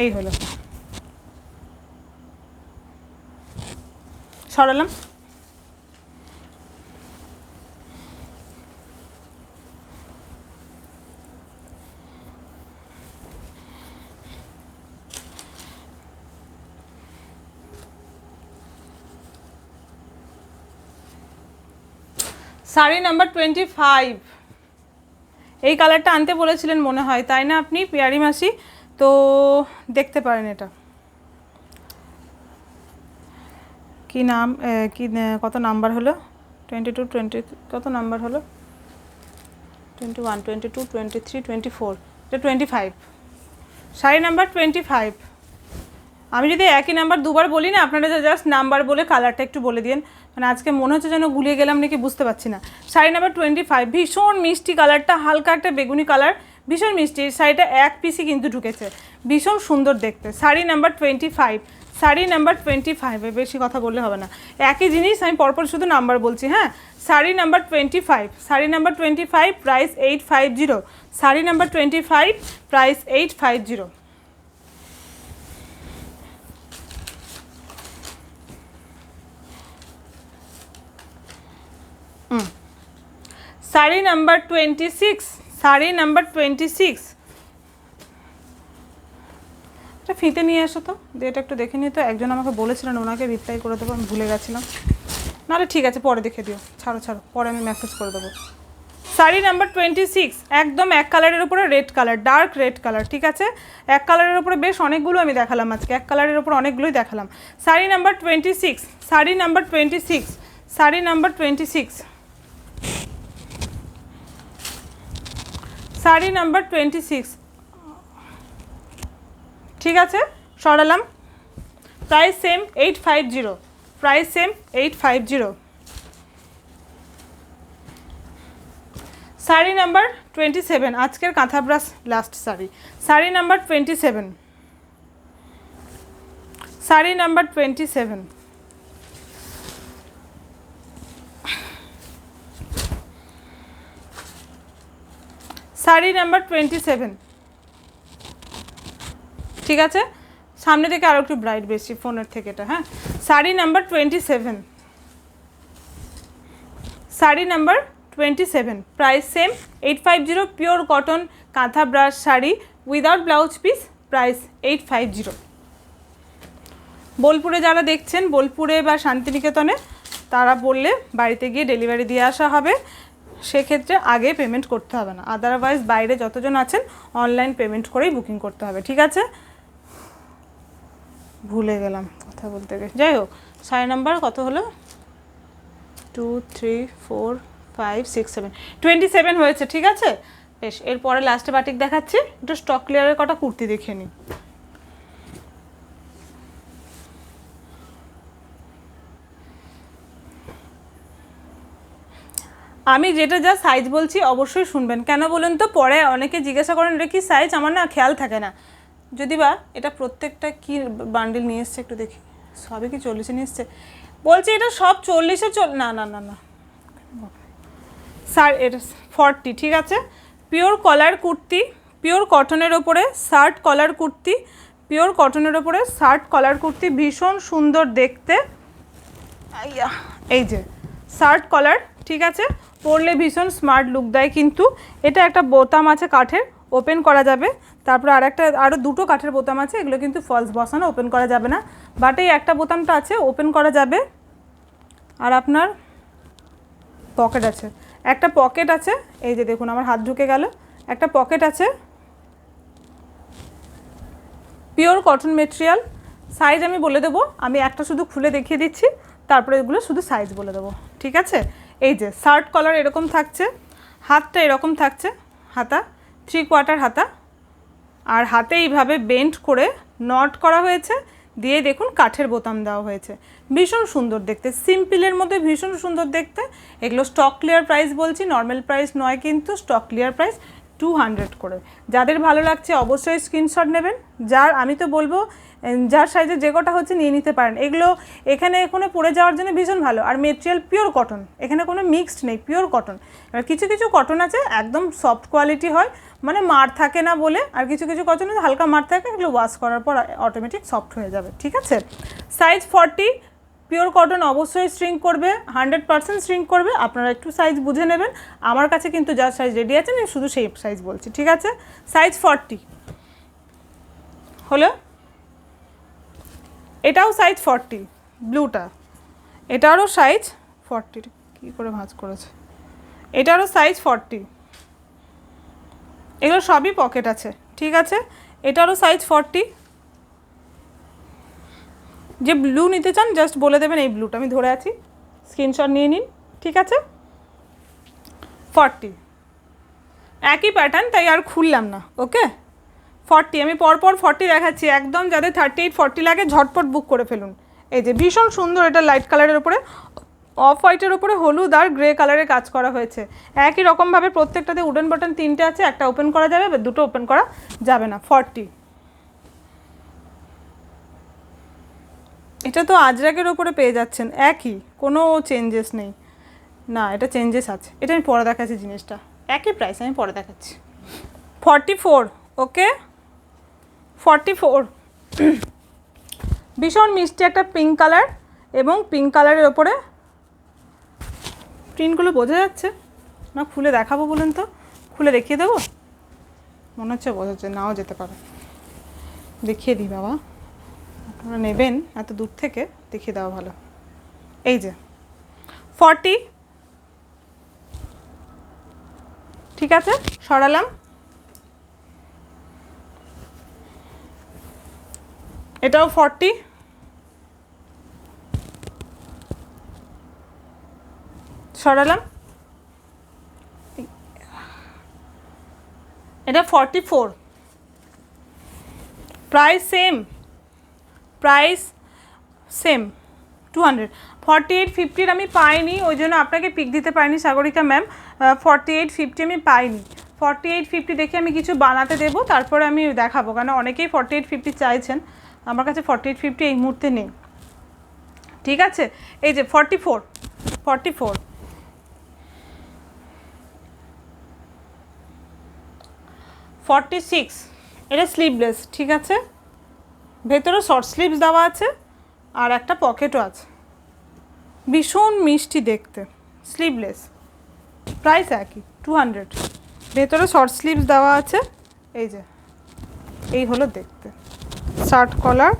এই হলো, সরালাম। শাড়ি নাম্বার 25, এই কালারটা আনতে বলেছিলেন মনে হয়, তাই না আপনি পিয়ারি মাসি? তো দেখতে পারেন এটা কি নাম, কি কত নাম্বার হলো? 22, 20 কত নাম্বার হলো? 21, 22, 23, 24, এটা 25। শাড়ি নাম্বার 25। আমি যদি একই নাম্বার দুবার বলি না, আপনারা জাস্ট নাম্বার বলে কালারটা একটু বলে দিন, মানে আজকে মনে হচ্ছে যেন গুলিয়ে গেলাম নাকি বুঝতে পারছি না। শাড়ি নাম্বার 25, ভীষণ মিষ্টি কালারটা, হালকা একটা বেগুনি কালার, ভীষণ মিষ্টি। শাড়িটা এক পিসই কিন্তু ঢুকেছে, ভীষণ সুন্দর দেখতে। শাড়ি নাম্বার 25, শাড়ি নাম্বার 25, বেশি কথা বললে হবে না, একই জিনিস আমি পরপর শুধু নাম্বার বলছি, হ্যাঁ। Sari number 25, sari number 25, price 850। Sari number 25, price 850। Sari number 26, sari number 26, এটা ফিতে নিয়ে এসো তো, এটা একটু দেখে নিই তো। একজন আমাকে বলেছিলেন ওনাকে রিপ্লাই করে দেবো, আমি ভুলে গেছিলাম। নাহলে ঠিক আছে পরে দেখে দিও, ছাড়ো ছাড়ো, পরে আমি মেসেজ করে দেবো। শাড়ি নাম্বার 26, একদম এক কালারের উপরে red colour, dark red colour, ঠিক আছে। এক কালারের উপরে বেশ অনেকগুলো আমি দেখালাম আজকে, এক কালারের উপর অনেকগুলোই দেখালাম। Sari number 26, sari number 26, sari number 26, sari number 26, ঠিক আছে, সরালাম। Price same 850, price same 850। Sari number 27, আজকের kantha brush last sari. Sari number 27, sari number 27, sari number 27, ঠিক আছে। সামনে থেকে আরও একটু ব্রাইট বেশি ফোনের থেকে এটা, হ্যাঁ। Sari number 27, sari number 27, price same 850, pure cotton kantha brush sari without blouse piece, price 850। বোলপুরে যারা দেখছেন, বোলপুরে বা শান্তিনিকেতনে, তারা বললে বাড়িতে গিয়ে ডেলিভারি দিয়ে আসা হবে, সেক্ষেত্রে আগে পেমেন্ট করতে হবে না। আদারওয়াইজ বাইরে যতজন আছেন অনলাইন পেমেন্ট করেই বুকিং করতে হবে, ঠিক আছে। ভুলে গেলাম কথা বলতে গিয়ে, যাই হোক। শাড়ি নাম্বার কত হলো? 2, 3, 4, 5, 6, 7, 27 হয়েছে, ঠিক আছে। বেশ, এরপরে লাস্টে বাটিক দেখাচ্ছি, একটু স্টক ক্লিয়ারের কটা কুর্তি দেখে নিই। আমি যেটা যা সাইজ বলছি অবশ্যই শুনবেন, কেন বলুন তো, পরে অনেকে জিজ্ঞাসা করেন এটা কি সাইজ, আমার না খেয়াল থাকে না। যদি বা এটা প্রত্যেকটা কি বান্ডিল নিয়ে এসছে একটু দেখি, সবই কি 40-এ নিয়ে এসছে? বলছি এটা সব 40-এ না না না না স্যার, এটা 40, ঠিক আছে। পিওর কলার কুর্তি, পিওর কটনের ওপরে শার্ট কলার কুর্তি, পিওর কটনের ওপরে শার্ট কলার কুর্তি, ভীষণ সুন্দর দেখতে। এই যে শার্ট কলার, ঠিক আছে, পরলে ভীষণ স্মার্ট লুক দেয়। কিন্তু এটা একটা বোতাম আছে কাঠের, ওপেন করা যাবে। তারপরে আরও দুটো কাঠের বোতাম আছে, এগুলো কিন্তু ফলস বসানো, ওপেন করা যাবে না। বাট এই একটা বোতামটা আছে, ওপেন করা যাবে। আর আপনার পকেট আছে, একটা পকেট আছে, এই যে দেখুন আমার হাত ঢুকে গেল, একটা পকেট আছে। Pure cotton material. সাইজ আমি বলে দেবো, আমি একটা শুধু খুলে দেখিয়ে দিচ্ছি, তারপরে এগুলো শুধু সাইজ বলে দেবো, ঠিক আছে। এই যে শার্ট কলার এরকম থাকছে, হাতটা এরকম থাকছে, হাতা 3/4 হাতা, আর হাতে এইভাবে বেন্ড করে নট করা হয়েছে, দিয়ে দেখুন কাঠের বোতাম দেওয়া হয়েছে। ভীষণ সুন্দর দেখতে, সিম্পলের মধ্যে ভীষণ সুন্দর দেখতে। এগুলো স্টক ক্লিয়ার প্রাইস বলছি, নর্মাল প্রাইস নয় কিন্তু, স্টক ক্লিয়ার প্রাইস 200 করে। যাদের ভালো লাগছে অবশ্যই স্ক্রিনশট নেবেন। আমি তো বলবো যার সাইজে যে কটা হচ্ছে নিয়ে নিতে পারেন। এগুলো এখানে পরে যাওয়ার জন্য ভীষণ ভালো। আর মেটেরিয়াল পিওর কটন, এখানে কোনো মিক্সড নেই, পিওর কটন। এবার কিছু কিছু কটন আছে একদম সফট কোয়ালিটি হয়, মানে মার থাকে না বলে, আর কিছু কিছু কটন আছে হালকা মার থাকে, এগুলো ওয়াশ করার পর অটোমেটিক সফট হয়ে যাবে, ঠিক আছে। সাইজ 40, পিওর কটন, অবশ্যই শ্রিঙ্ক করবে, 100% শ্রিঙ্ক করবে। আপনারা একটু সাইজ বুঝে নেবেন। আমার কাছে কিন্তু যার সাইজ রেডি আছে আমি শুধু সেই সাইজ বলছি, ঠিক আছে। সাইজ 40 হলো, এটাও সাইজ 40, ব্লুটা, এটারও সাইজ 40, কী করে ভাঁজ করেছে, এটারও সাইজ 40। এগুলো সবই পকেট আছে, ঠিক আছে। এটারও সাইজ 40। যে ব্লু নিতে চান জাস্ট বলে দেবেন এই ব্লুটা, আমি ধরে আছি, স্ক্রিনশট নিয়ে নিন, ঠিক আছে। 40 একই প্যাটার্ন, তাই আর খুললাম না, ওকে। 40 আমি পরপর 40 দেখাচ্ছি, একদম যাদের 38-40 লাগে ঝটপট বুক করে ফেলুন। এই যে ভীষণ সুন্দর, এটা লাইট কালারের ওপরে অফ হোয়াইটের ওপরে হলুদ আর গ্রে কালারের কাজ করা হয়েছে। একই রকমভাবে প্রত্যেকটাতে উডেন বাটন 3টে আছে, একটা ওপেন করা যাবে, দুটো ওপেন করা যাবে না। 40, এটা তো আজরাকের ওপরে পেয়ে যাচ্ছেন, একই, কোনো চেঞ্জেস নেই না, এটা চেঞ্জেস আছে। এটা আমি পরে দেখাচ্ছি, জিনিসটা একই প্রাইস, আমি পরে দেখাচ্ছি। 44, ওকে। 44 ভীষণ মিষ্টি একটা পিঙ্ক কালার, এবং পিঙ্ক কালারের ওপরে প্রিন্টগুলো বোঝা যাচ্ছে না, খুলে দেখাবো বলুন তো, খুলে দেখিয়ে দেবো, মনে হচ্ছে বোঝা যাচ্ছে, নাও যেতে পারে, দেখিয়ে দিই বাবা, আপনারা নেবেন এত দূর থেকে, দেখিয়ে দেওয়া ভালো। এই যে 40, ঠিক আছে, সরালাম। এটাও 40, সরালাম। এটা 44, প্রাইস সেম, প্রাইস সেম 200। 48-50 আমি পাইনি, ওই জন্য আপনাকে পিক দিতে পারিনি সাগরিকা ম্যাম। 48-50 আমি পাইনি। 48-50 দেখে আমি কিছু বানাতে দেবো, তারপরে আমি দেখাবো, কারণ অনেকেই 48-50 চাইছেন, আমার কাছে 48-50 এই মুহূর্তে নেই, ঠিক আছে। এই যে 44, 46, এটা স্লিভলেস, ঠিক আছে, ভেতরে শর্ট স্লিভস দেওয়া আছে, আর একটা পকেটও আছে, ভীষণ মিষ্টি দেখতে, স্লিভলেস, প্রাইস একই 200, ভেতরে শর্ট স্লিভস দেওয়া আছে। এই যে এই হলো দেখতে, শার্ট কলার,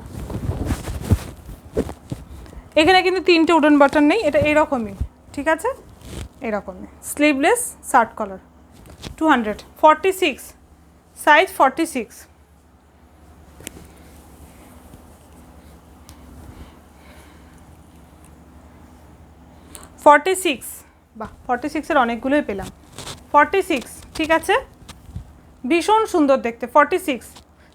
এখানে কিন্তু 3টে উডেন বাটন নেই, এটা এইরকমই, ঠিক আছে, এরকমই স্লিভলেস শার্ট কলার, 200। 46, সাইজ 46, 46, বাহ 46-এর অনেকগুলোই পেলাম। 46, ঠিক আছে, ভীষণ সুন্দর দেখতে। 46,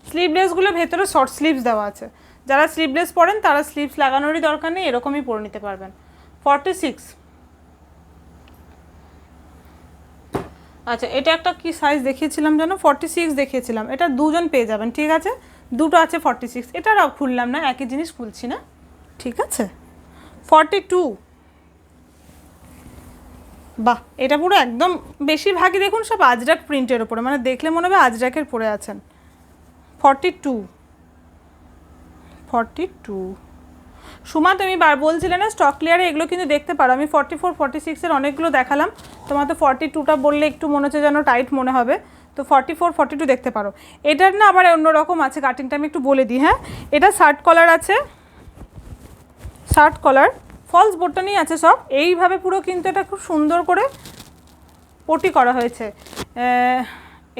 স্লিভলেসগুলো ভেতরে শর্ট স্লিভস দেওয়া আছে, যারা স্লিভলেস পরেন তারা স্লিভস লাগানোরই দরকার নেই, এরকমই পরে নিতে পারবেন। 46, আচ্ছা, এটা একটা কি সাইজ দেখিয়েছিলাম যেন, 46 দেখিয়েছিলাম, এটা দুজন পেয়ে যাবেন, ঠিক আছে? দুটো আছে 46, এটা খুললাম না, একই জিনিস খুলছি না, ঠিক আছে? 42, বাহ, এটা পুরো একদম বেশিরভাগই দেখুন সব আজরাক প্রিন্টের ওপরে, মানে দেখলে মনে হবে আজরাকের পরে আছেন। 42, 42। সুমা তুমি বলছিলে না স্টক ক্লিয়ারে, এগুলো কিন্তু দেখতে পারো। আমি 44 46-এর অনেকগুলো দেখালাম, তোমার তো 42টা বললে একটু মনে হচ্ছে যেন টাইট মনে হবে, তো 44 42 দেখতে পারো। এটার না আবার অন্যরকম আছে কাটিংটা, আমি একটু বলে দিই। হ্যাঁ, এটা শার্ট কলার আছে, শার্ট কলার ফলস বোটানি আছে সব এইভাবে পুরো, কিন্তু এটা খুব সুন্দর করে পটি করা হয়েছে।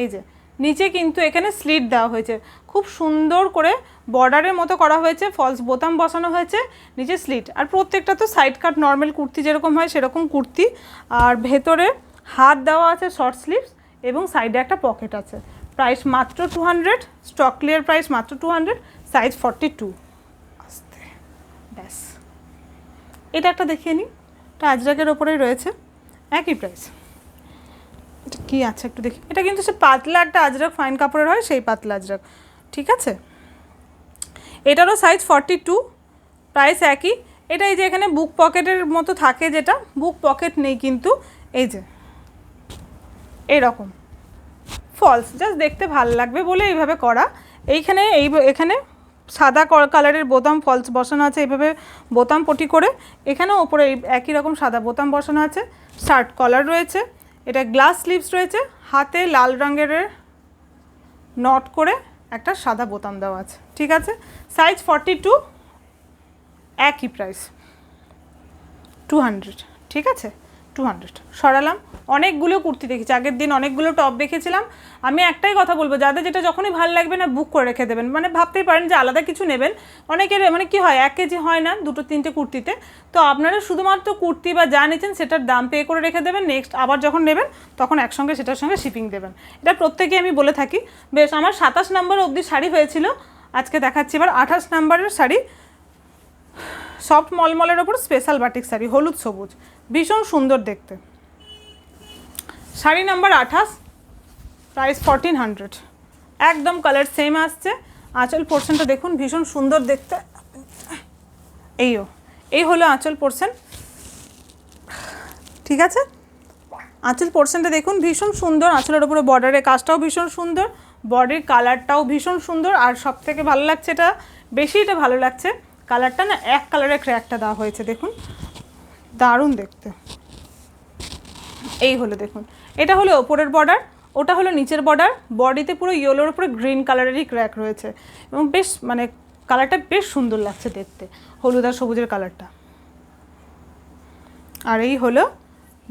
এই যে নিচে কিন্তু এখানে স্লিট দেওয়া হয়েছে, খুব সুন্দর করে বর্ডারের মতো করা হয়েছে, ফলস বোতাম বসানো হয়েছে, নিচে স্লিট, আর প্রত্যেকটা তো সাইড কাট নর্মাল কুর্তি যেরকম হয় সেরকম কুর্তি, আর ভেতরে হাত দেওয়া আছে শর্ট স্লিভস, এবং সাইডে একটা পকেট আছে। প্রাইস মাত্র 200, স্টক ক্লিয়ার প্রাইস মাত্র 200, সাইজ 42। আস্তে, ব্যাস। এটা একটা দেখিয়ে নিই, এটা আজরাকের ওপরেই রয়েছে, একই প্রাইস। এটা কী আছে একটু দেখি, এটা কিন্তু সে পাতলা একটা আজরাক, ফাইন কাপড়ের হয় সেই পাতলা আজরাক, ঠিক আছে? এটারও সাইজ 42, প্রাইস একই। এটা এই যে এখানে বুক পকেটের মতো থাকে, যেটা বুক পকেট নেই কিন্তু, এই যে এইরকম ফলস, জাস্ট দেখতে ভালো লাগবে বলে এইভাবে করা। এইখানে এখানে সাদা কালারের বোতাম ফলস বসানো আছে, এইভাবে বোতাম পটি করে, এখানেও ওপরে একই রকম সাদা বোতাম বসানো আছে, শার্ট কলার রয়েছে, এটা গ্লাস স্লিভস রয়েছে, হাতে লাল রঙের নট করে একটা সাদা বোতাম দেওয়া আছে, ঠিক আছে? সাইজ 42, একই প্রাইস 200, ঠিক আছে? 200 সরালাম। অনেকগুলো কুর্তি দেখেছি, আগের দিন অনেকগুলো টপ দেখেছিলাম। আমি একটাই কথা বলবো, যাদের যেটা যখনই ভালো লাগবে না বুক করে রেখে দেবেন, মানে ভাবতেই পারেন যে আলাদা কিছু নেবেন। অনেকের মানে কি হয়, 1 কেজি হয় না 2-3টে কুর্তিতে, তো আপনারা শুধুমাত্র কুর্তি বা যা নিচ্ছেন সেটার দাম পে করে রেখে দেবেন, নেক্সট আবার যখন নেবেন তখন একসঙ্গে সেটার সঙ্গে শিপিং দেবেন। এটা প্রত্যেকেই আমি বলে থাকি। বেশ, আমার 27 নম্বর অবধি শাড়ি হয়েছিল, আজকে দেখাচ্ছি এবার 28 নম্বরের শাড়ি, সফট মলমলের ওপর স্পেশাল বাটিক শাড়ি, হলুদ সবুজ, ভীষণ সুন্দর দেখতে। শাড়ি নাম্বার 28, প্রাইস 1400, একদম কালার সেম আসছে। আঁচল পোর্শনটা দেখুন, ভীষণ সুন্দর দেখতে। এই হলো আঁচল পোর্শন, ঠিক আছে? আঁচল পোর্শনটা দেখুন, ভীষণ সুন্দর, আঁচলের ওপরে বর্ডারের কাজটাও ভীষণ সুন্দর, বডির কালারটাও ভীষণ সুন্দর, আর সব থেকে ভালো লাগছে, এটা বেশি এটা ভালো লাগছে, কালারটা না এক কালারের ক্র্যাকটা দেওয়া হয়েছে, দেখুন দারুণ দেখতে। এই হলো দেখুন, এটা হলো ওপরের বর্ডার, ওটা হলো নিচের বর্ডার, বডিতে পুরো ইয়েলোর উপরে গ্রিন কালারেরই ক্র্যাক রয়েছে, এবং বেশ মানে কালারটা বেশ সুন্দর লাগছে দেখতে, হলুদ আর সবুজের কালারটা। আর এই হলো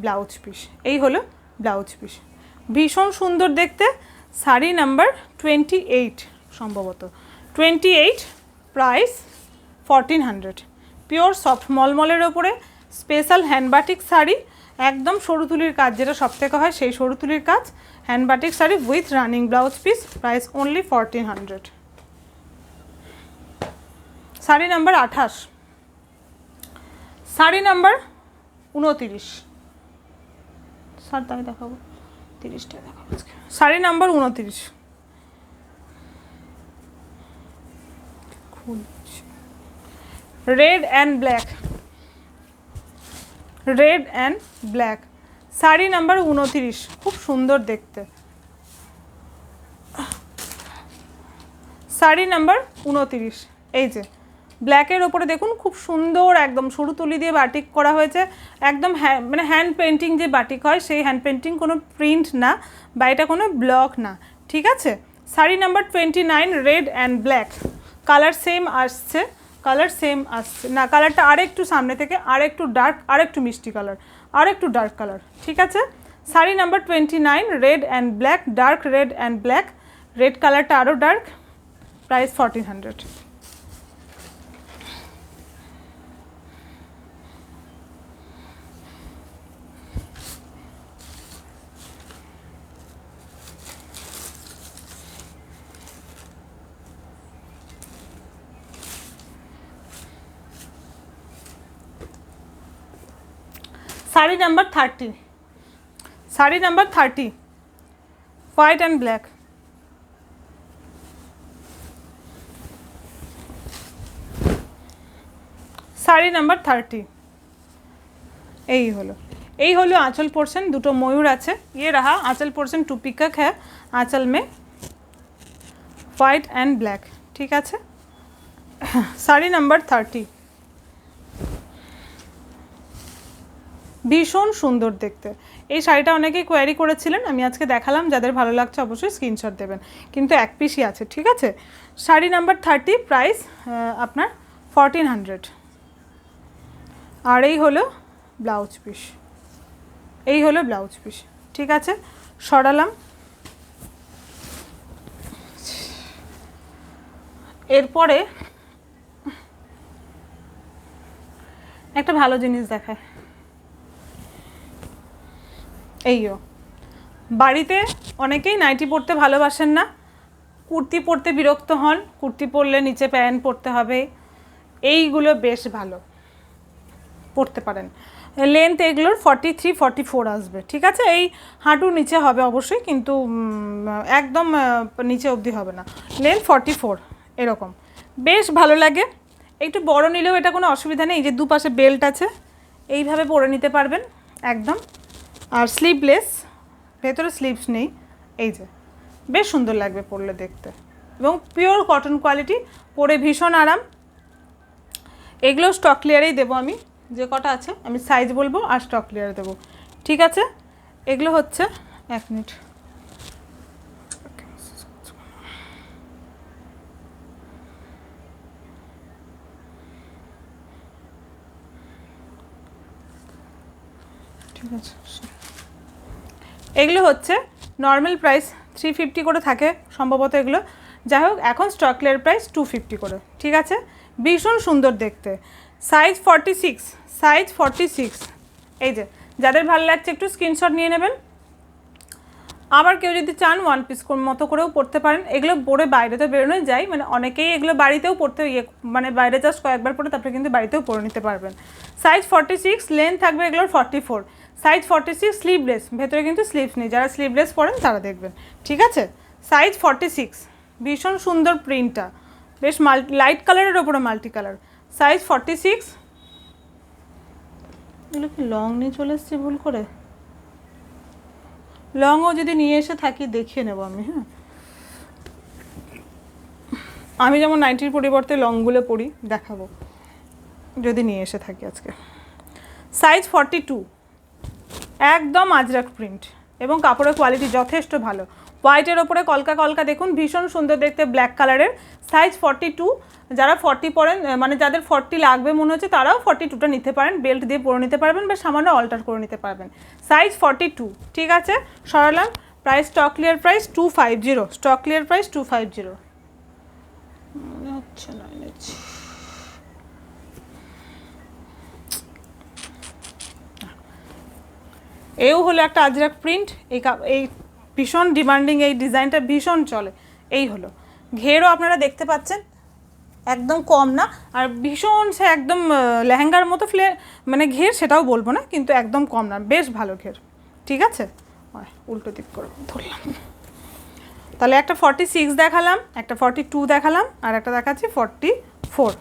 ব্লাউজ পিস, এই হলো ব্লাউজ পিস, ভীষণ সুন্দর দেখতে। শাড়ি নাম্বার 28, সম্ভবত 28, প্রাইস 1400, পিওর সফট মলমলের ওপরে স্পেশাল হ্যান্ডবাটিক শাড়ি, একদম সরুতুলির কাজ, যেটা সব থেকে হয় সেই সরুতুলির কাজ, hand batik sari with running blouse piece, price only 1400। Sari number 28, sari number 29, তাই দেখাবো 30টা দেখাবো আজকে। Sari number 29, red and black, red and black, sari number 29, খুব সুন্দর দেখতে। শাড়ি নাম্বার 29, এই যে ব্ল্যাকের ওপরে দেখুন খুব সুন্দর একদম সরু তুলি দিয়ে বাটিক করা হয়েছে, একদম মানে হ্যান্ড পেন্টিং যে বাটিক হয় সেই হ্যান্ড পেন্টিং, কোনো প্রিন্ট না বা এটা কোনো ব্লক না, ঠিক আছে? Sari number 29, red and black, colour same আসছে, কালার সেম আসছে না, কালারটা আরেকটু সামনে থেকে আরেকটু ডার্ক, আরেকটু মিষ্টি কালার, আরেকটু ডার্ক কালার, ঠিক আছে? Sari number 29, red and black, dark red and black, red কালারটা আরও dark, price 1400। Sari number 30, sari number 30, white and black. Sari number 30। এই হলো आंचल पोर्शन, দুটো ময়ূর আছে। ये रहा आंचल पोर्शन, 2 पिकक है आंचल में, হোয়াইট অ্যান্ড ব্ল্যাক। ঠিক আছে, শাড়ি নাম্বার 30। ভীষণ সুন্দর দেখতে। এই শাড়িটা অনেকেই কোয়ারি করেছিলেন, আমি আজকে দেখালাম। যাদের ভালো লাগছে অবশ্যই স্ক্রিনশট দেবেন, কিন্তু এক পিসই আছে। ঠিক আছে, শাড়ি নাম্বার 30, প্রাইস আপনার 1400। আর এই হলো ব্লাউজ পিস, এই হলো ব্লাউজ পিস। ঠিক আছে, সরালাম। এরপরে একটা ভালো জিনিস দেখায়। এইও, বাড়িতে অনেকেই নাইটি পরতে ভালোবাসেন না, কুর্তি পরতে বিরক্ত হন, কুর্তি পরলে নিচে প্যান্ট পরতে হবে, এইগুলো বেশ ভালো, পরতে পারেন। লেন্থ এগুলোর 43-44 আসবে। ঠিক আছে, এই হাঁটুর নিচে হবে অবশ্যই, কিন্তু একদম নিচে অবধি হবে না। লেন্থ 44 এরকম, বেশ ভালো লাগে। একটু বড় নিলেও এটা কোনো অসুবিধা নেই। এই যে দুপাশে বেল্ট আছে, এইভাবে পরে নিতে পারবেন একদম। আর স্লিভলেস, ভেতরে স্লিভস নেই। এই যে বেশ সুন্দর লাগবে পরলে দেখতে, এবং পিওর কটন কোয়ালিটি, পরে ভীষণ আরাম। এগুলো স্টক ক্লিয়ারেই দেবো আমি, যে কটা আছে আমি সাইজ বলবো আর স্টক ক্লিয়ারে দেবো। ঠিক আছে, এগুলো হচ্ছে, এক মিনিট, ঠিক আছে, এগুলো হচ্ছে নর্মাল প্রাইস 350 করে থাকে সম্ভবত এগুলো। যাই হোক, এখন স্টক ক্লিয়ার প্রাইস 250 করে। ঠিক আছে, ভীষণ সুন্দর দেখতে। Size 46, size 46। এই যে যাদের ভালো লাগছে একটু স্ক্রিনশট নিয়ে নেবেন। আবার কেউ যদি চান ওয়ান পিস মতো করেও পরতে পারেন। এগুলো পরে বাইরে তো বেরোনো যায়, মানে অনেকেই এগুলো বাড়িতেও পরতে মানে বাইরে জাস্ট কয়েকবার পরে তারপরে কিন্তু বাড়িতেও পরে নিতে পারবেন। সাইজ 46, লেন্থ থাকবে এগুলোর 44, সাইজ 46, স্লিভলেস, ভেতরে কিন্তু স্লিভস নেই, যারা স্লিভলেস পরেন তারা দেখবেন। ঠিক আছে, সাইজ 46, ভীষণ সুন্দর প্রিন্টটা, বেশ লাইট কালারের ওপরে মাল্টি কালার। সাইজ 46। এগুলো কি লং নিয়ে চলে এসেছি ভুল করে? লংও যদি নিয়ে এসে থাকি দেখিয়ে নেব আমি। হ্যাঁ, আমি যেমন নাইটির পরিবর্তে লংগুলো পরি, দেখাবো যদি নিয়ে এসে থাকি আজকে। সাইজ 42, একদম আজরাক প্রিন্ট, এবং কাপড়ের কোয়ালিটি যথেষ্ট ভালো। হোয়াইটের ওপরে কলকা কলকা, দেখুন ভীষণ সুন্দর দেখতে, ব্ল্যাক কালারের। সাইজ 42, যারা 40 পরেন, মানে যাদের 40 লাগবে মনে হচ্ছে তারাও 42টা নিতে পারেন, বেল্ট দিয়ে পরে নিতে পারবেন বা সামান্য অল্টার করে নিতে পারবেন। সাইজ 42। ঠিক আছে, সরালাম। Price stock clear price 250, stock clear price 250। মনে হচ্ছে না এনেছি। এও হলো একটা আজরাক প্রিন্ট, এই ভীষণ ডিমান্ডিং, এই ডিজাইনটা ভীষণ চলে। এই হলো ঘেরও আপনারা দেখতে পাচ্ছেন, একদম কম না, আর ভীষণ সে একদম লেহেঙ্গার মতো মানে ঘের সেটাও বলবো না, কিন্তু একদম কম না, বেশ ভালো ঘের। ঠিক আছে, উল্টো দিক করে ধরলাম। তাহলে একটা 46 দেখালাম, একটা 42 দেখালাম, আর একটা দেখাচ্ছি 44।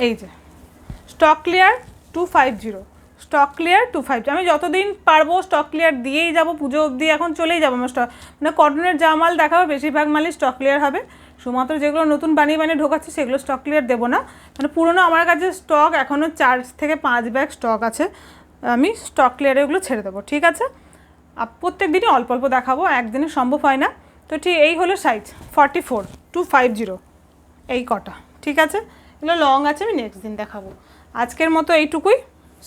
এই যে স্টক ক্লিয়ার 250, স্টক ক্লিয়ার 250। আমি যতদিন পারবো স্টক ক্লিয়ার দিয়েই যাব, পুজো অবধি এখন চলেই যাবো আমার স্টক, মানে কটনের যা মাল দেখাবো বেশিরভাগ মালই স্টক ক্লিয়ার হবে। শুধুমাত্র যেগুলো নতুন বানিয়ে বানিয়ে ঢোকাচ্ছে সেগুলো স্টক ক্লিয়ার দেবো না, মানে পুরোনো আমার কাছে স্টক এখনও 4 থেকে 5 ব্যাগ স্টক আছে, আমি স্টক ক্লিয়ারে ওগুলো ছেড়ে দেবো। ঠিক আছে, প্রত্যেক দিনই অল্প অল্প দেখাবো, একদিনে সম্ভব হয় না। তো ঠিক এই হলো সাইজ 44, 250, এই কটা। ঠিক আছে, এগুলো লং আছে, আমি নেক্সট দিন দেখাবো। আজকের মতো এইটুকুই।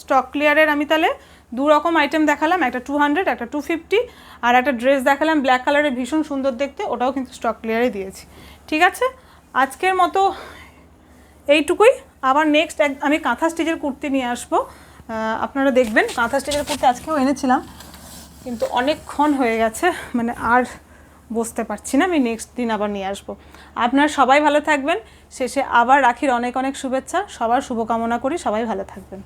স্টক ক্লিয়ারের আমি তাহলে 2 রকম আইটেম দেখালাম, একটা 200, একটা 250, আর একটা ড্রেস দেখালাম ব্ল্যাক কালারের, ভীষণ সুন্দর দেখতে, ওটাও কিন্তু স্টক ক্লিয়ারে দিয়েছি। ঠিক আছে, আজকের মতো এইটুকুই। আবার নেক্সট আমি কাঁথা স্টিচের কুর্তি নিয়ে আসবো, আপনারা দেখবেন। কাঁথা স্টিচের কুর্তি আজকেও এনেছিলাম, কিন্তু অনেকক্ষণ হয়ে গেছে, মানে আর বসতে পারছি না, আমি নেক্সট দিন আবার নিয়ে আসবো। আপনারা সবাই ভালো থাকবেন। শেষে আবার রাখির অনেক অনেক শুভেচ্ছা, সবার শুভকামনা করি, সবাই ভালো থাকবেন।